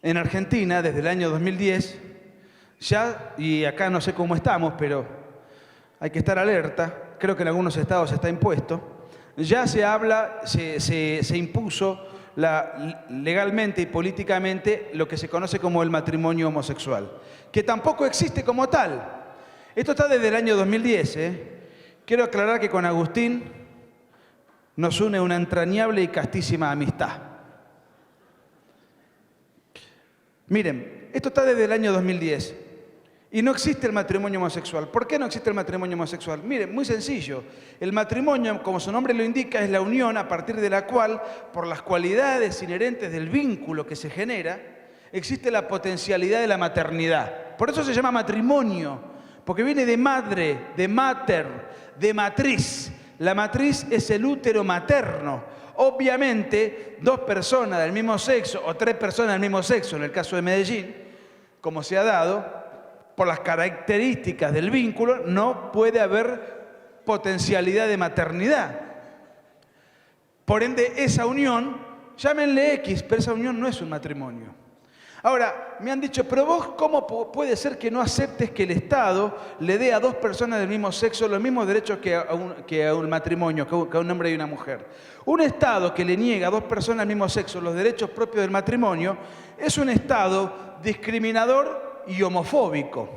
en Argentina, desde el año 2010, ya, y acá no sé cómo estamos, pero hay que estar alerta, creo que en algunos estados está impuesto, ya se habla, se impuso legalmente y políticamente lo que se conoce como el matrimonio homosexual, que tampoco existe como tal. Esto está desde el año 2010. Quiero aclarar que con Agustín nos une una entrañable y castísima amistad. Miren, esto está desde el año 2010 y no existe el matrimonio homosexual. ¿Por qué no existe el matrimonio homosexual? Miren, muy sencillo. El matrimonio, como su nombre lo indica, es la unión a partir de la cual, por las cualidades inherentes del vínculo que se genera, existe la potencialidad de la maternidad. Por eso se llama matrimonio, porque viene de madre, de mater, de matriz. La matriz es el útero materno. Obviamente, dos personas del mismo sexo o tres personas del mismo sexo, en el caso de Medellín, como se ha dado, por las características del vínculo, no puede haber potencialidad de maternidad. Por ende, esa unión, llámenle X, pero esa unión no es un matrimonio. Ahora, me han dicho, pero vos, ¿cómo puede ser que no aceptes que el Estado le dé a dos personas del mismo sexo los mismos derechos que a un matrimonio, que a un hombre y una mujer? Un Estado que le niega a dos personas del mismo sexo los derechos propios del matrimonio es un Estado discriminador y homofóbico.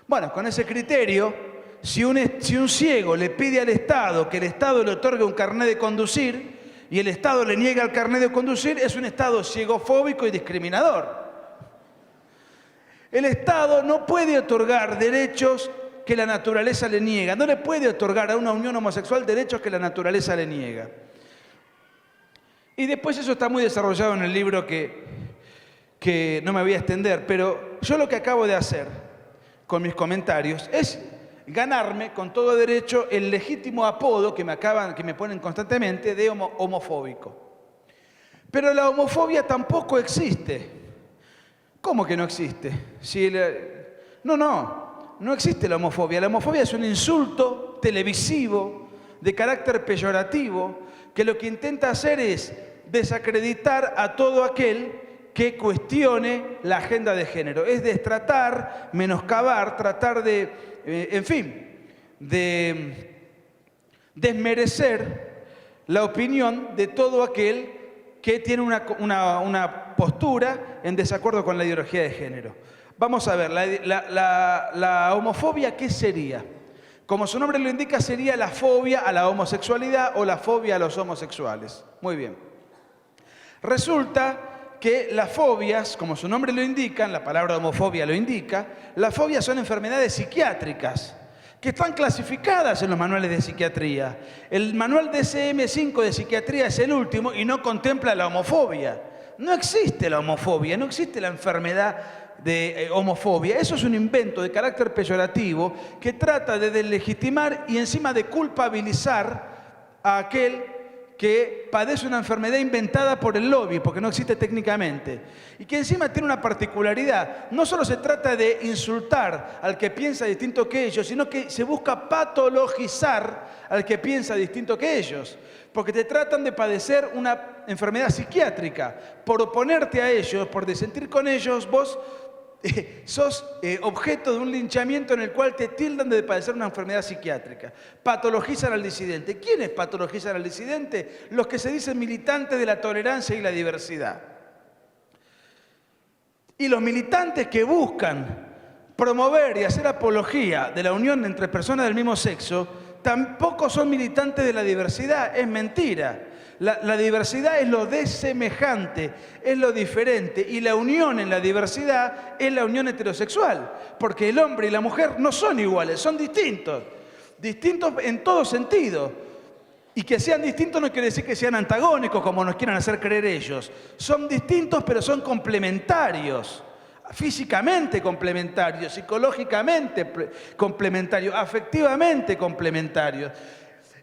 Bueno, con ese criterio, si un ciego le pide al Estado que el Estado le otorgue un carnet de conducir y el Estado le niega el carnet de conducir, es un Estado ciegofóbico y discriminador. El Estado no puede otorgar derechos que la naturaleza le niega. No le puede otorgar a una unión homosexual derechos que la naturaleza le niega. Y después eso está muy desarrollado en el libro que no me voy a extender, pero yo lo que acabo de hacer con mis comentarios es ganarme con todo derecho el legítimo apodo que me ponen constantemente de homofóbico. Pero la homofobia tampoco existe. ¿Cómo que no existe? No existe la homofobia. La homofobia es un insulto televisivo de carácter peyorativo que lo que intenta hacer es desacreditar a todo aquel que cuestione la agenda de género. Es destratar, menoscabar, tratar de, de desmerecer la opinión de todo aquel que tiene una postura en desacuerdo con la ideología de género. Vamos a ver, la homofobia, ¿qué sería? Como su nombre lo indica, sería la fobia a la homosexualidad o la fobia a los homosexuales. Muy bien. Resulta que las fobias, como su nombre lo indica, la palabra homofobia lo indica, las fobias son enfermedades psiquiátricas que están clasificadas en los manuales de psiquiatría. El manual DSM-5 de psiquiatría es el último y no contempla la homofobia. No existe la homofobia, no existe la enfermedad de homofobia. Eso es un invento de carácter peyorativo que trata de deslegitimar y encima de culpabilizar a aquel que padece una enfermedad inventada por el lobby, porque no existe técnicamente, y que encima tiene una particularidad. No solo se trata de insultar al que piensa distinto que ellos, sino que se busca patologizar al que piensa distinto que ellos, porque te tratan de padecer una enfermedad psiquiátrica. Por oponerte a ellos, por disentir con ellos, vos sos objeto de un linchamiento en el cual te tildan de padecer una enfermedad psiquiátrica. Patologizan al disidente. ¿Quiénes patologizan al disidente? Los que se dicen militantes de la tolerancia y la diversidad. Y los militantes que buscan promover y hacer apología de la unión entre personas del mismo sexo tampoco son militantes de la diversidad. Es mentira. La diversidad es lo desemejante, es lo diferente, y la unión en la diversidad es la unión heterosexual, porque el hombre y la mujer no son iguales, son distintos en todo sentido. Y que sean distintos no quiere decir que sean antagónicos como nos quieran hacer creer ellos. Son distintos, pero son complementarios. físicamente complementarios, psicológicamente complementarios, afectivamente complementarios.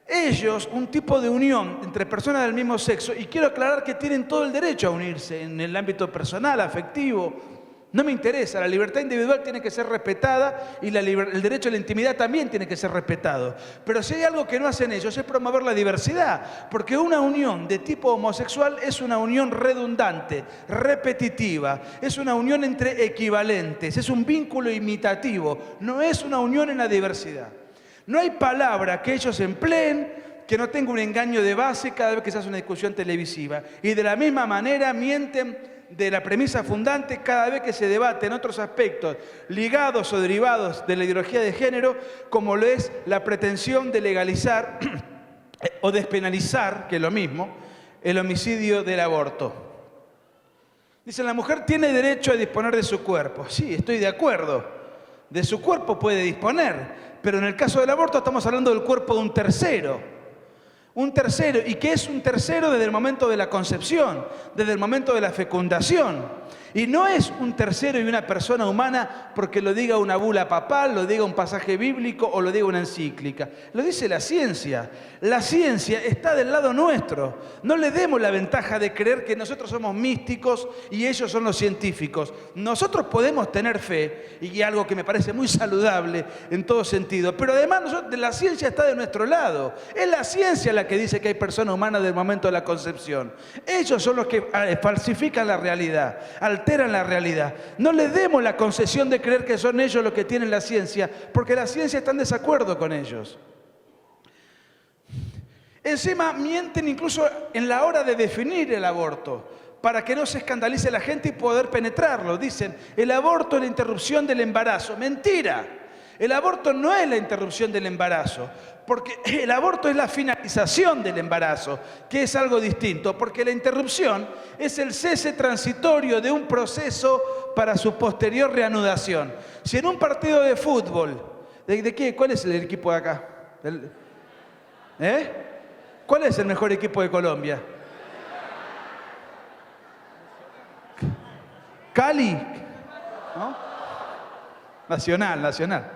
Ellos, un tipo de unión entre personas del mismo sexo, y quiero aclarar que tienen todo el derecho a unirse en el ámbito personal, afectivo. No me interesa, la libertad individual tiene que ser respetada y el derecho a la intimidad también tiene que ser respetado. Pero si hay algo que no hacen ellos es promover la diversidad, porque una unión de tipo homosexual es una unión redundante, repetitiva, es una unión entre equivalentes, es un vínculo imitativo, no es una unión en la diversidad. No hay palabra que ellos empleen que no tenga un engaño de base cada vez que se hace una discusión televisiva. Y de la misma manera mienten de la premisa fundante cada vez que se debate en otros aspectos ligados o derivados de la ideología de género, como lo es la pretensión de legalizar o despenalizar, que es lo mismo, el homicidio del aborto. Dicen, la mujer tiene derecho a disponer de su cuerpo. Sí, estoy de acuerdo. De su cuerpo puede disponer, pero en el caso del aborto estamos hablando del cuerpo de un tercero. Un tercero, ¿y qué es un tercero? Desde el momento de la concepción, desde el momento de la fecundación. Y no es un tercero y una persona humana porque lo diga una bula papal, lo diga un pasaje bíblico o lo diga una encíclica. Lo dice la ciencia. La ciencia está del lado nuestro. No le demos la ventaja de creer que nosotros somos místicos y ellos son los científicos. Nosotros podemos tener fe, y algo que me parece muy saludable en todo sentido, pero además la ciencia está de nuestro lado. Es la ciencia la que dice que hay persona humana desde el momento de la concepción. Ellos son los que falsifican la realidad, alteran la realidad. No les demos la concesión de creer que son ellos los que tienen la ciencia, porque la ciencia está en desacuerdo con ellos. Encima mienten incluso en la hora de definir el aborto, para que no se escandalice la gente y poder penetrarlo. Dicen, el aborto es la interrupción del embarazo. Mentira. El aborto no es la interrupción del embarazo, porque el aborto es la finalización del embarazo, que es algo distinto, porque la interrupción es el cese transitorio de un proceso para su posterior reanudación. Si en un partido de fútbol, ¿de qué? ¿Cuál es el equipo de acá? ¿Cuál es el mejor equipo de Colombia? Cali, ¿no? Nacional.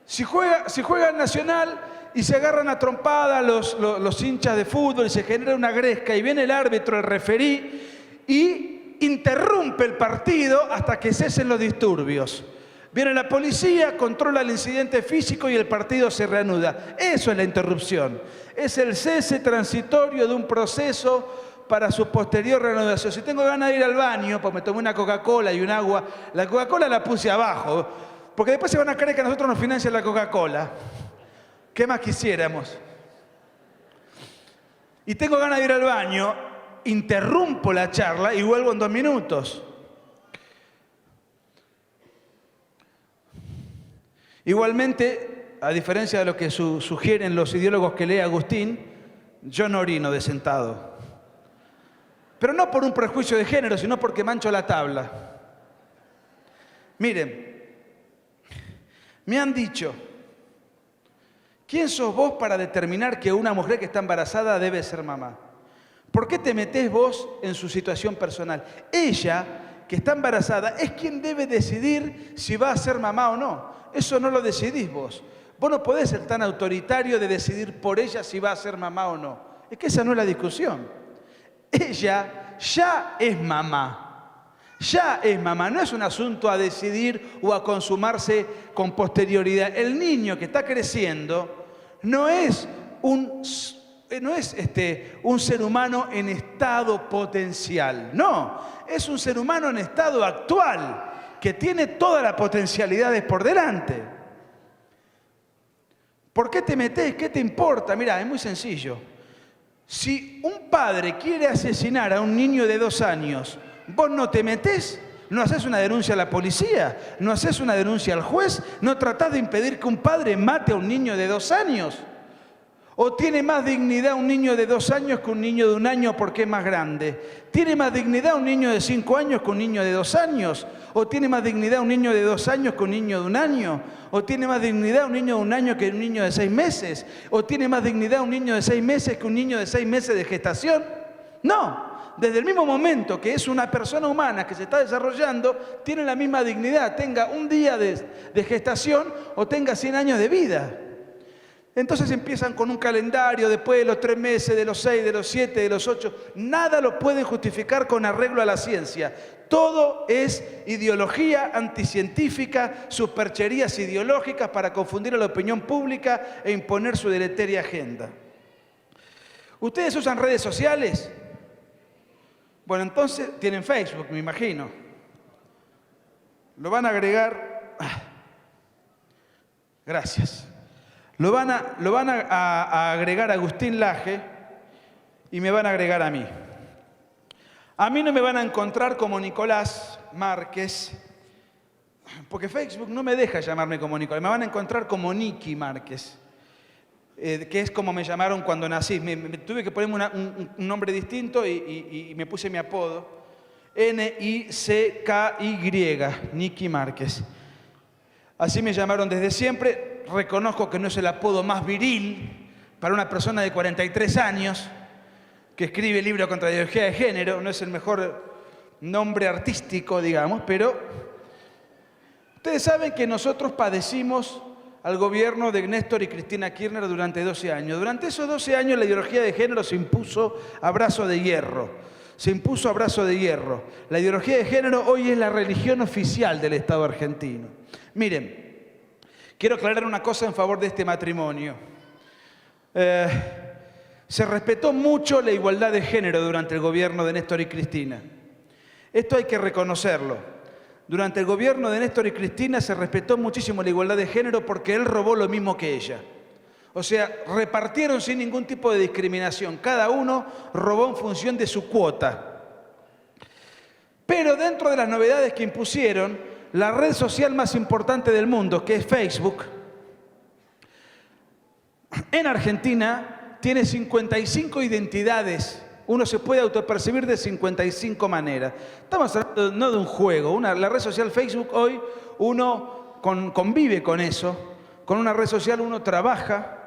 Si juega Nacional y se agarran a trompada los hinchas de fútbol y se genera una gresca y viene el árbitro, el referí, y interrumpe el partido hasta que cesen los disturbios. Viene la policía, controla el incidente físico y el partido se reanuda. Eso es la interrupción. Es el cese transitorio de un proceso para su posterior reanudación. Si tengo ganas de ir al baño, pues me tomé una Coca-Cola y un agua, la Coca-Cola la puse abajo, porque después se van a creer que a nosotros nos financia la Coca-Cola. ¿Qué más quisiéramos? Y tengo ganas de ir al baño, interrumpo la charla y vuelvo en 2 minutos. Igualmente, a diferencia de lo que sugieren los ideólogos que lee Agustín, yo no orino de sentado. Pero no por un prejuicio de género, sino porque mancho la tabla. Miren, me han dicho, ¿quién sos vos para determinar que una mujer que está embarazada debe ser mamá? ¿Por qué te metés vos en su situación personal? Ella, que está embarazada, es quien debe decidir si va a ser mamá o no. Eso no lo decidís vos. Vos no podés ser tan autoritario de decidir por ella si va a ser mamá o no. Es que esa no es la discusión. Ella ya es mamá. Ya es mamá, no es un asunto a decidir o a consumarse con posterioridad. El niño que está creciendo no es un ser humano en estado potencial, no, es un ser humano en estado actual, que tiene todas las potencialidades por delante. ¿Por qué te metés? ¿Qué te importa? Mirá, es muy sencillo. Si un padre quiere asesinar a un niño de 2 años, vos no te metés, no haces una denuncia a la policía, no haces una denuncia al juez, no tratás de impedir que un padre mate a un niño de 2 años. ¿O tiene más dignidad un niño de 2 años que un niño de 1 año porque es más grande? ¿Tiene más dignidad un niño de 5 años que un niño de 2 años? ¿O tiene más dignidad un niño de 2 años que un niño de 1 año? ¿O tiene más dignidad un niño de 1 año que un niño de 6 meses? ¿O tiene más dignidad un niño de 6 meses que un niño de 6 meses de gestación? No. desde el mismo momento que es una persona humana que se está desarrollando, tiene la misma dignidad, tenga un día de gestación o tenga 100 años de vida. Entonces empiezan con un calendario, después de los 3 meses, de los 6, de los 7, de los 8. Nada lo pueden justificar con arreglo a la ciencia. Todo es ideología anticientífica, supercherías ideológicas para confundir a la opinión pública e imponer su deletérea agenda. ¿Ustedes usan redes sociales? Bueno, entonces tienen Facebook, me imagino. Lo van a agregar... Gracias. Lo van a agregar a Agustín Laje y me van a agregar a mí. A mí no me van a encontrar como Nicolás Márquez, porque Facebook no me deja llamarme como Nicolás. Me van a encontrar como Nicky Márquez, que es como me llamaron cuando nací. Tuve que ponerme un nombre distinto y me puse mi apodo. N-I-C-K-Y, Nicky Márquez. Así me llamaron desde siempre. Reconozco que no es el apodo más viril para una persona de 43 años que escribe libros contra la ideología de género. No es el mejor nombre artístico, digamos, pero ustedes saben que nosotros padecimos al gobierno de Néstor y Cristina Kirchner durante 12 años. Durante esos 12 años la ideología de género se impuso a brazo de hierro. Se impuso a brazo de hierro. La ideología de género hoy es la religión oficial del Estado argentino. Miren, quiero aclarar una cosa en favor de este matrimonio. Se respetó mucho la igualdad de género durante el gobierno de Néstor y Cristina. Esto hay que reconocerlo. Durante el gobierno de Néstor y Cristina se respetó muchísimo la igualdad de género porque él robó lo mismo que ella. O sea, repartieron sin ningún tipo de discriminación. Cada uno robó en función de su cuota. Pero dentro de las novedades que impusieron, la red social más importante del mundo, que es Facebook, en Argentina tiene 55 identidades. Uno se puede autopercibir de 55 maneras. Estamos hablando no de un juego. La red social Facebook hoy uno convive con eso. Con una red social uno trabaja,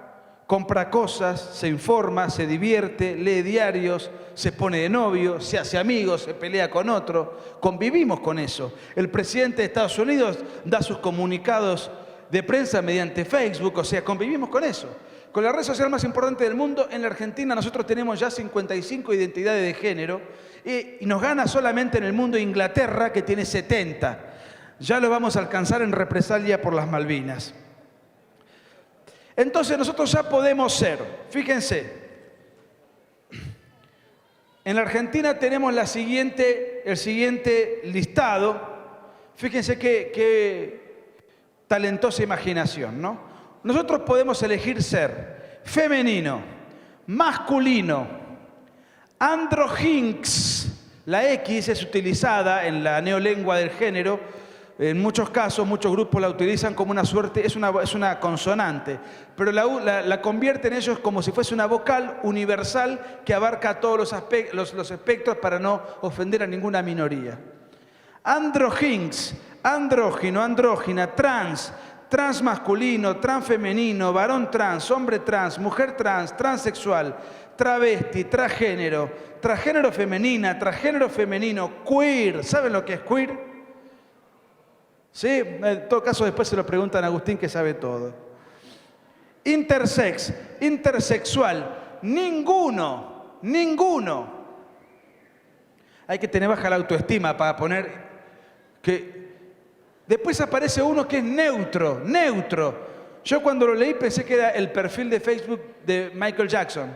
compra cosas, se informa, se divierte, lee diarios, se pone de novio, se hace amigos, se pelea con otro. Convivimos con eso. El presidente de Estados Unidos da sus comunicados de prensa mediante Facebook, o sea, convivimos con eso. Con la red social más importante del mundo, en la Argentina nosotros tenemos ya 55 identidades de género y nos gana solamente en el mundo Inglaterra, que tiene 70. Ya lo vamos a alcanzar en represalia por las Malvinas. Entonces nosotros ya podemos ser, fíjense, en la Argentina tenemos el siguiente listado. Fíjense qué talentosa imaginación, ¿no? Nosotros podemos elegir ser femenino, masculino, androginx. La X es utilizada en la neolengua del género. En muchos casos, muchos grupos la utilizan como una suerte, es una consonante, pero la convierten ellos como si fuese una vocal universal que abarca todos los espectros para no ofender a ninguna minoría. Androginx, andrógino, andrógina, trans, transmasculino, transfemenino, varón trans, hombre trans, mujer trans, transexual, travesti, transgénero, transgénero femenina, transgénero femenino, queer. ¿Saben lo que es queer? Sí, en todo caso después se lo preguntan a Agustín, que sabe todo. Intersex, intersexual, ninguno. Hay que tener baja la autoestima para poner que... Después aparece uno que es neutro. Yo cuando lo leí pensé que era el perfil de Facebook de Michael Jackson.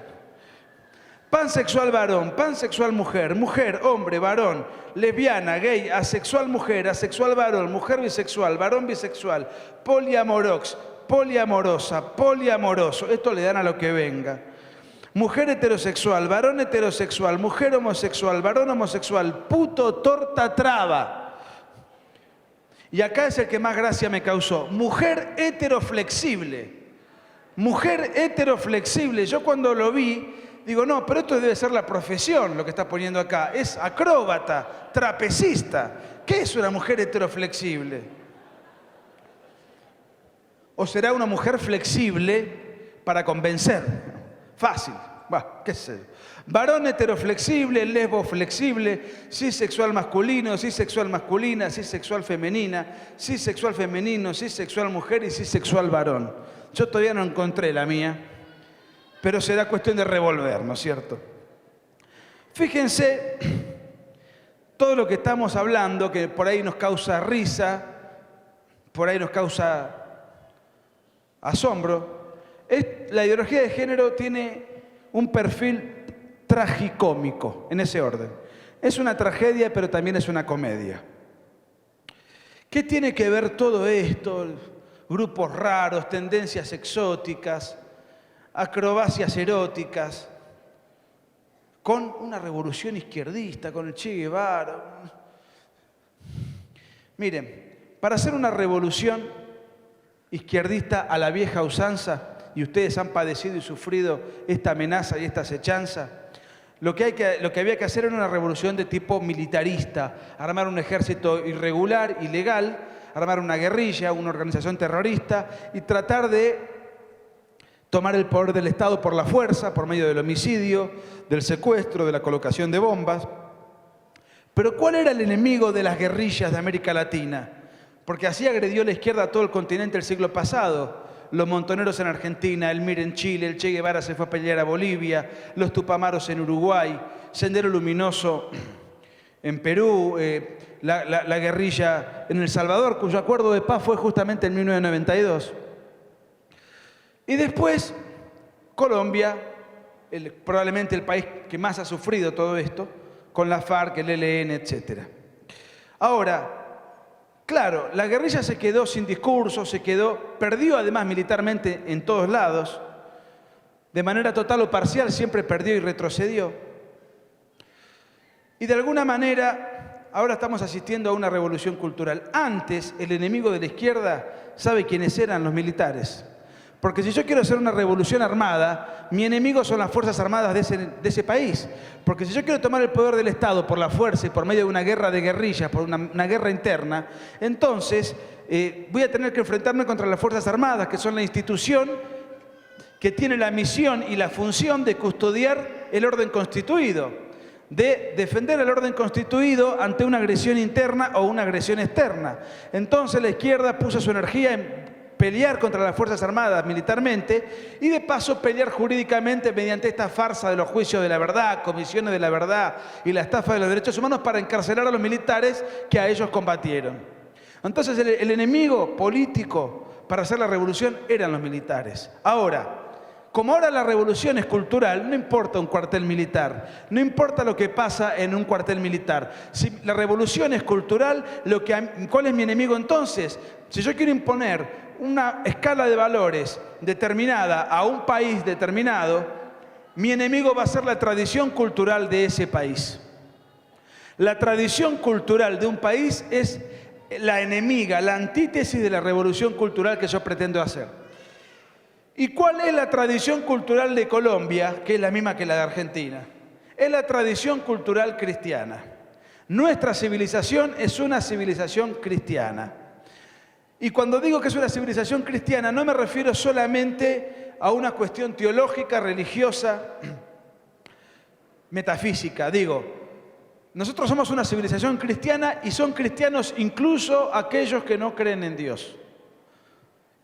Pansexual varón, pansexual mujer, mujer, hombre, varón, lesbiana, gay, asexual mujer, asexual varón, mujer bisexual, varón bisexual, poliamorosa, poliamoroso. Esto le dan a lo que venga. Mujer heterosexual, varón heterosexual, mujer homosexual, varón homosexual, puto, torta, traba. Y acá es el que más gracia me causó. Mujer heteroflexible. Mujer heteroflexible. Yo cuando lo vi, digo, no, pero esto debe ser la profesión, lo que está poniendo acá. Es acróbata, trapecista. ¿Qué es una mujer heteroflexible? ¿O será una mujer flexible para convencer? Fácil. qué sé yo. Varón heteroflexible, lesbo flexible, cisexual masculino, cisexual masculina, cisexual femenina, cisexual femenino, cisexual mujer y cisexual varón. Yo todavía no encontré la mía, pero será cuestión de revolver, ¿no es cierto? Fíjense todo lo que estamos hablando, que por ahí nos causa risa, por ahí nos causa asombro. La ideología de género tiene un perfil tragicómico, en ese orden. Es una tragedia, pero también es una comedia. ¿Qué tiene que ver todo esto? Grupos raros, tendencias exóticas, acrobacias eróticas, con una revolución izquierdista, con el Che Guevara. Miren, para hacer una revolución izquierdista a la vieja usanza, y ustedes han padecido y sufrido esta amenaza y esta acechanza, lo que había que hacer era una revolución de tipo militarista, armar un ejército irregular, ilegal, armar una guerrilla, una organización terrorista y tratar de tomar el poder del Estado por la fuerza, por medio del homicidio, del secuestro, de la colocación de bombas. Pero ¿cuál era el enemigo de las guerrillas de América Latina? Porque así agredió la izquierda a todo el continente el siglo pasado. Los montoneros en Argentina, el MIR en Chile, el Che Guevara se fue a pelear a Bolivia, los Tupamaros en Uruguay, Sendero Luminoso en Perú, la guerrilla en El Salvador, cuyo acuerdo de paz fue justamente en 1992. Y después, Colombia, probablemente el país que más ha sufrido todo esto, con la FARC, el ELN, etc. Ahora, claro, la guerrilla se quedó sin discurso, perdió además militarmente en todos lados, de manera total o parcial siempre perdió y retrocedió. Y de alguna manera, ahora estamos asistiendo a una revolución cultural. Antes, el enemigo de la izquierda, ¿sabe quiénes eran? Los militares. Porque si yo quiero hacer una revolución armada, mi enemigo son las Fuerzas Armadas de ese país. Porque si yo quiero tomar el poder del Estado por la fuerza y por medio de una guerra de guerrillas, por una guerra interna, entonces voy a tener que enfrentarme contra las Fuerzas Armadas, que son la institución que tiene la misión y la función de custodiar el orden constituido, de defender el orden constituido ante una agresión interna o una agresión externa. Entonces la izquierda puso su energía en pelear contra las Fuerzas Armadas militarmente y de paso pelear jurídicamente mediante esta farsa de los juicios de la verdad, comisiones de la verdad y la estafa de los derechos humanos para encarcelar a los militares que a ellos combatieron. Entonces el enemigo político para hacer la revolución eran los militares. Ahora, como ahora la revolución es cultural, no importa un cuartel militar, no importa lo que pasa en un cuartel militar. Si la revolución es cultural, ¿cuál es mi enemigo entonces? Si yo quiero imponer una escala de valores determinada a un país determinado, mi enemigo va a ser la tradición cultural de ese país. La tradición cultural de un país es la enemiga, la antítesis de la revolución cultural que yo pretendo hacer. ¿Y cuál es la tradición cultural de Colombia, que es la misma que la de Argentina? Es la tradición cultural cristiana. Nuestra civilización es una civilización cristiana. Y cuando digo que es una civilización cristiana, no me refiero solamente a una cuestión teológica, religiosa, metafísica. Digo, nosotros somos una civilización cristiana y son cristianos incluso aquellos que no creen en Dios.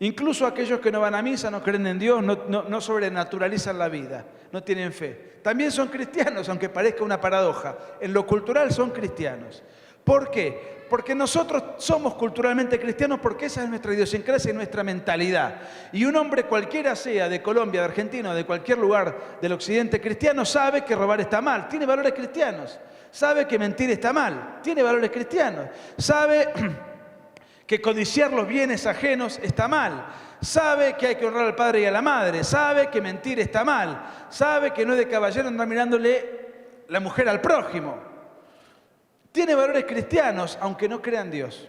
Incluso aquellos que no van a misa, no creen en Dios, no sobrenaturalizan la vida, no tienen fe. También son cristianos, aunque parezca una paradoja. En lo cultural son cristianos. ¿Por qué? Porque nosotros somos culturalmente cristianos porque esa es nuestra idiosincrasia y nuestra mentalidad. Y un hombre cualquiera sea, de Colombia, de Argentina o de cualquier lugar del occidente cristiano, sabe que robar está mal, tiene valores cristianos. Sabe que mentir está mal, tiene valores cristianos. Sabe que codiciar los bienes ajenos está mal. Sabe que hay que honrar al padre y a la madre. Sabe que mentir está mal. Sabe que no es de caballero andar mirándole la mujer al prójimo. Tiene valores cristianos, aunque no crea en Dios.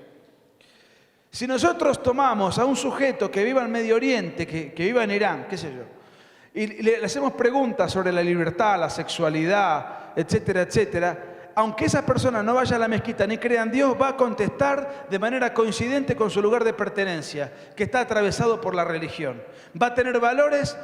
Si nosotros tomamos a un sujeto que viva en Medio Oriente, que viva en Irán, qué sé yo, y le hacemos preguntas sobre la libertad, la sexualidad, etcétera, etcétera, aunque esa persona no vaya a la mezquita ni crea en Dios, va a contestar de manera coincidente con su lugar de pertenencia, que está atravesado por la religión. Va a tener valores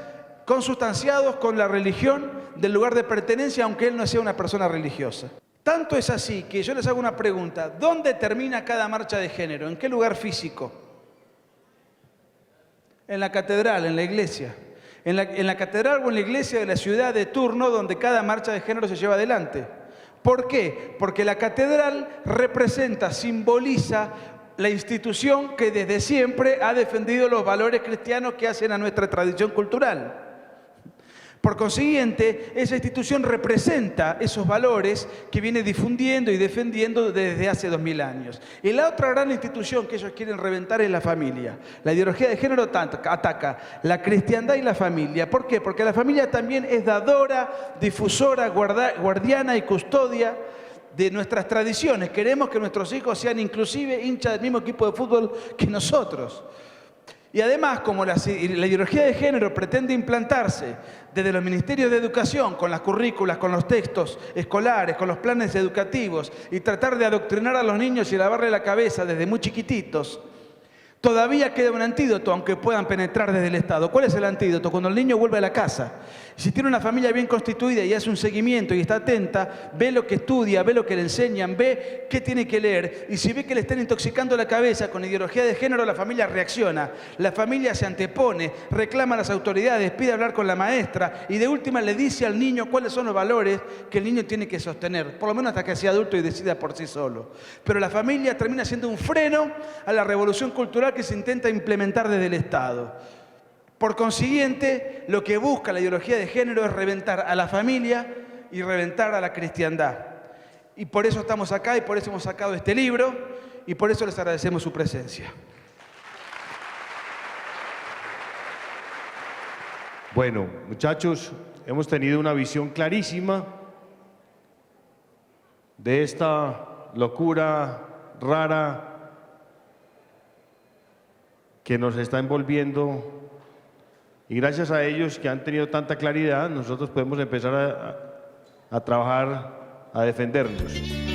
consustanciados con la religión del lugar de pertenencia, aunque él no sea una persona religiosa. Tanto es así que yo les hago una pregunta. ¿Dónde termina cada marcha de género? ¿En qué lugar físico? En la catedral, en la iglesia. En la catedral o en la iglesia de la ciudad de turno donde cada marcha de género se lleva adelante. ¿Por qué? Porque la catedral representa, simboliza la institución que desde siempre ha defendido los valores cristianos que hacen a nuestra tradición cultural. Por consiguiente, esa institución representa esos valores que viene difundiendo y defendiendo desde hace 2000 años. Y la otra gran institución que ellos quieren reventar es la familia. La ideología de género ataca la cristiandad y la familia. ¿Por qué? Porque la familia también es dadora, difusora, guardiana y custodia de nuestras tradiciones. Queremos que nuestros hijos sean inclusive hinchas del mismo equipo de fútbol que nosotros. Y además, como la ideología de género pretende implantarse desde los ministerios de educación, con las currículas, con los textos escolares, con los planes educativos, y tratar de adoctrinar a los niños y lavarle la cabeza desde muy chiquititos, todavía queda un antídoto, aunque puedan penetrar desde el Estado. ¿Cuál es el antídoto? Cuando el niño vuelve a la casa. Si tiene una familia bien constituida y hace un seguimiento y está atenta, ve lo que estudia, ve lo que le enseñan, ve qué tiene que leer. Y si ve que le están intoxicando la cabeza con ideología de género, la familia reacciona. La familia se antepone, reclama a las autoridades, pide hablar con la maestra y de última le dice al niño cuáles son los valores que el niño tiene que sostener. Por lo menos hasta que sea adulto y decida por sí solo. Pero la familia termina siendo un freno a la revolución cultural que se intenta implementar desde el Estado. Por consiguiente, lo que busca la ideología de género es reventar a la familia y reventar a la cristiandad. Y por eso estamos acá y por eso hemos sacado este libro y por eso les agradecemos su presencia. Bueno, muchachos, hemos tenido una visión clarísima de esta locura rara que nos está envolviendo. Y gracias a ellos que han tenido tanta claridad, nosotros podemos empezar a trabajar, a defendernos.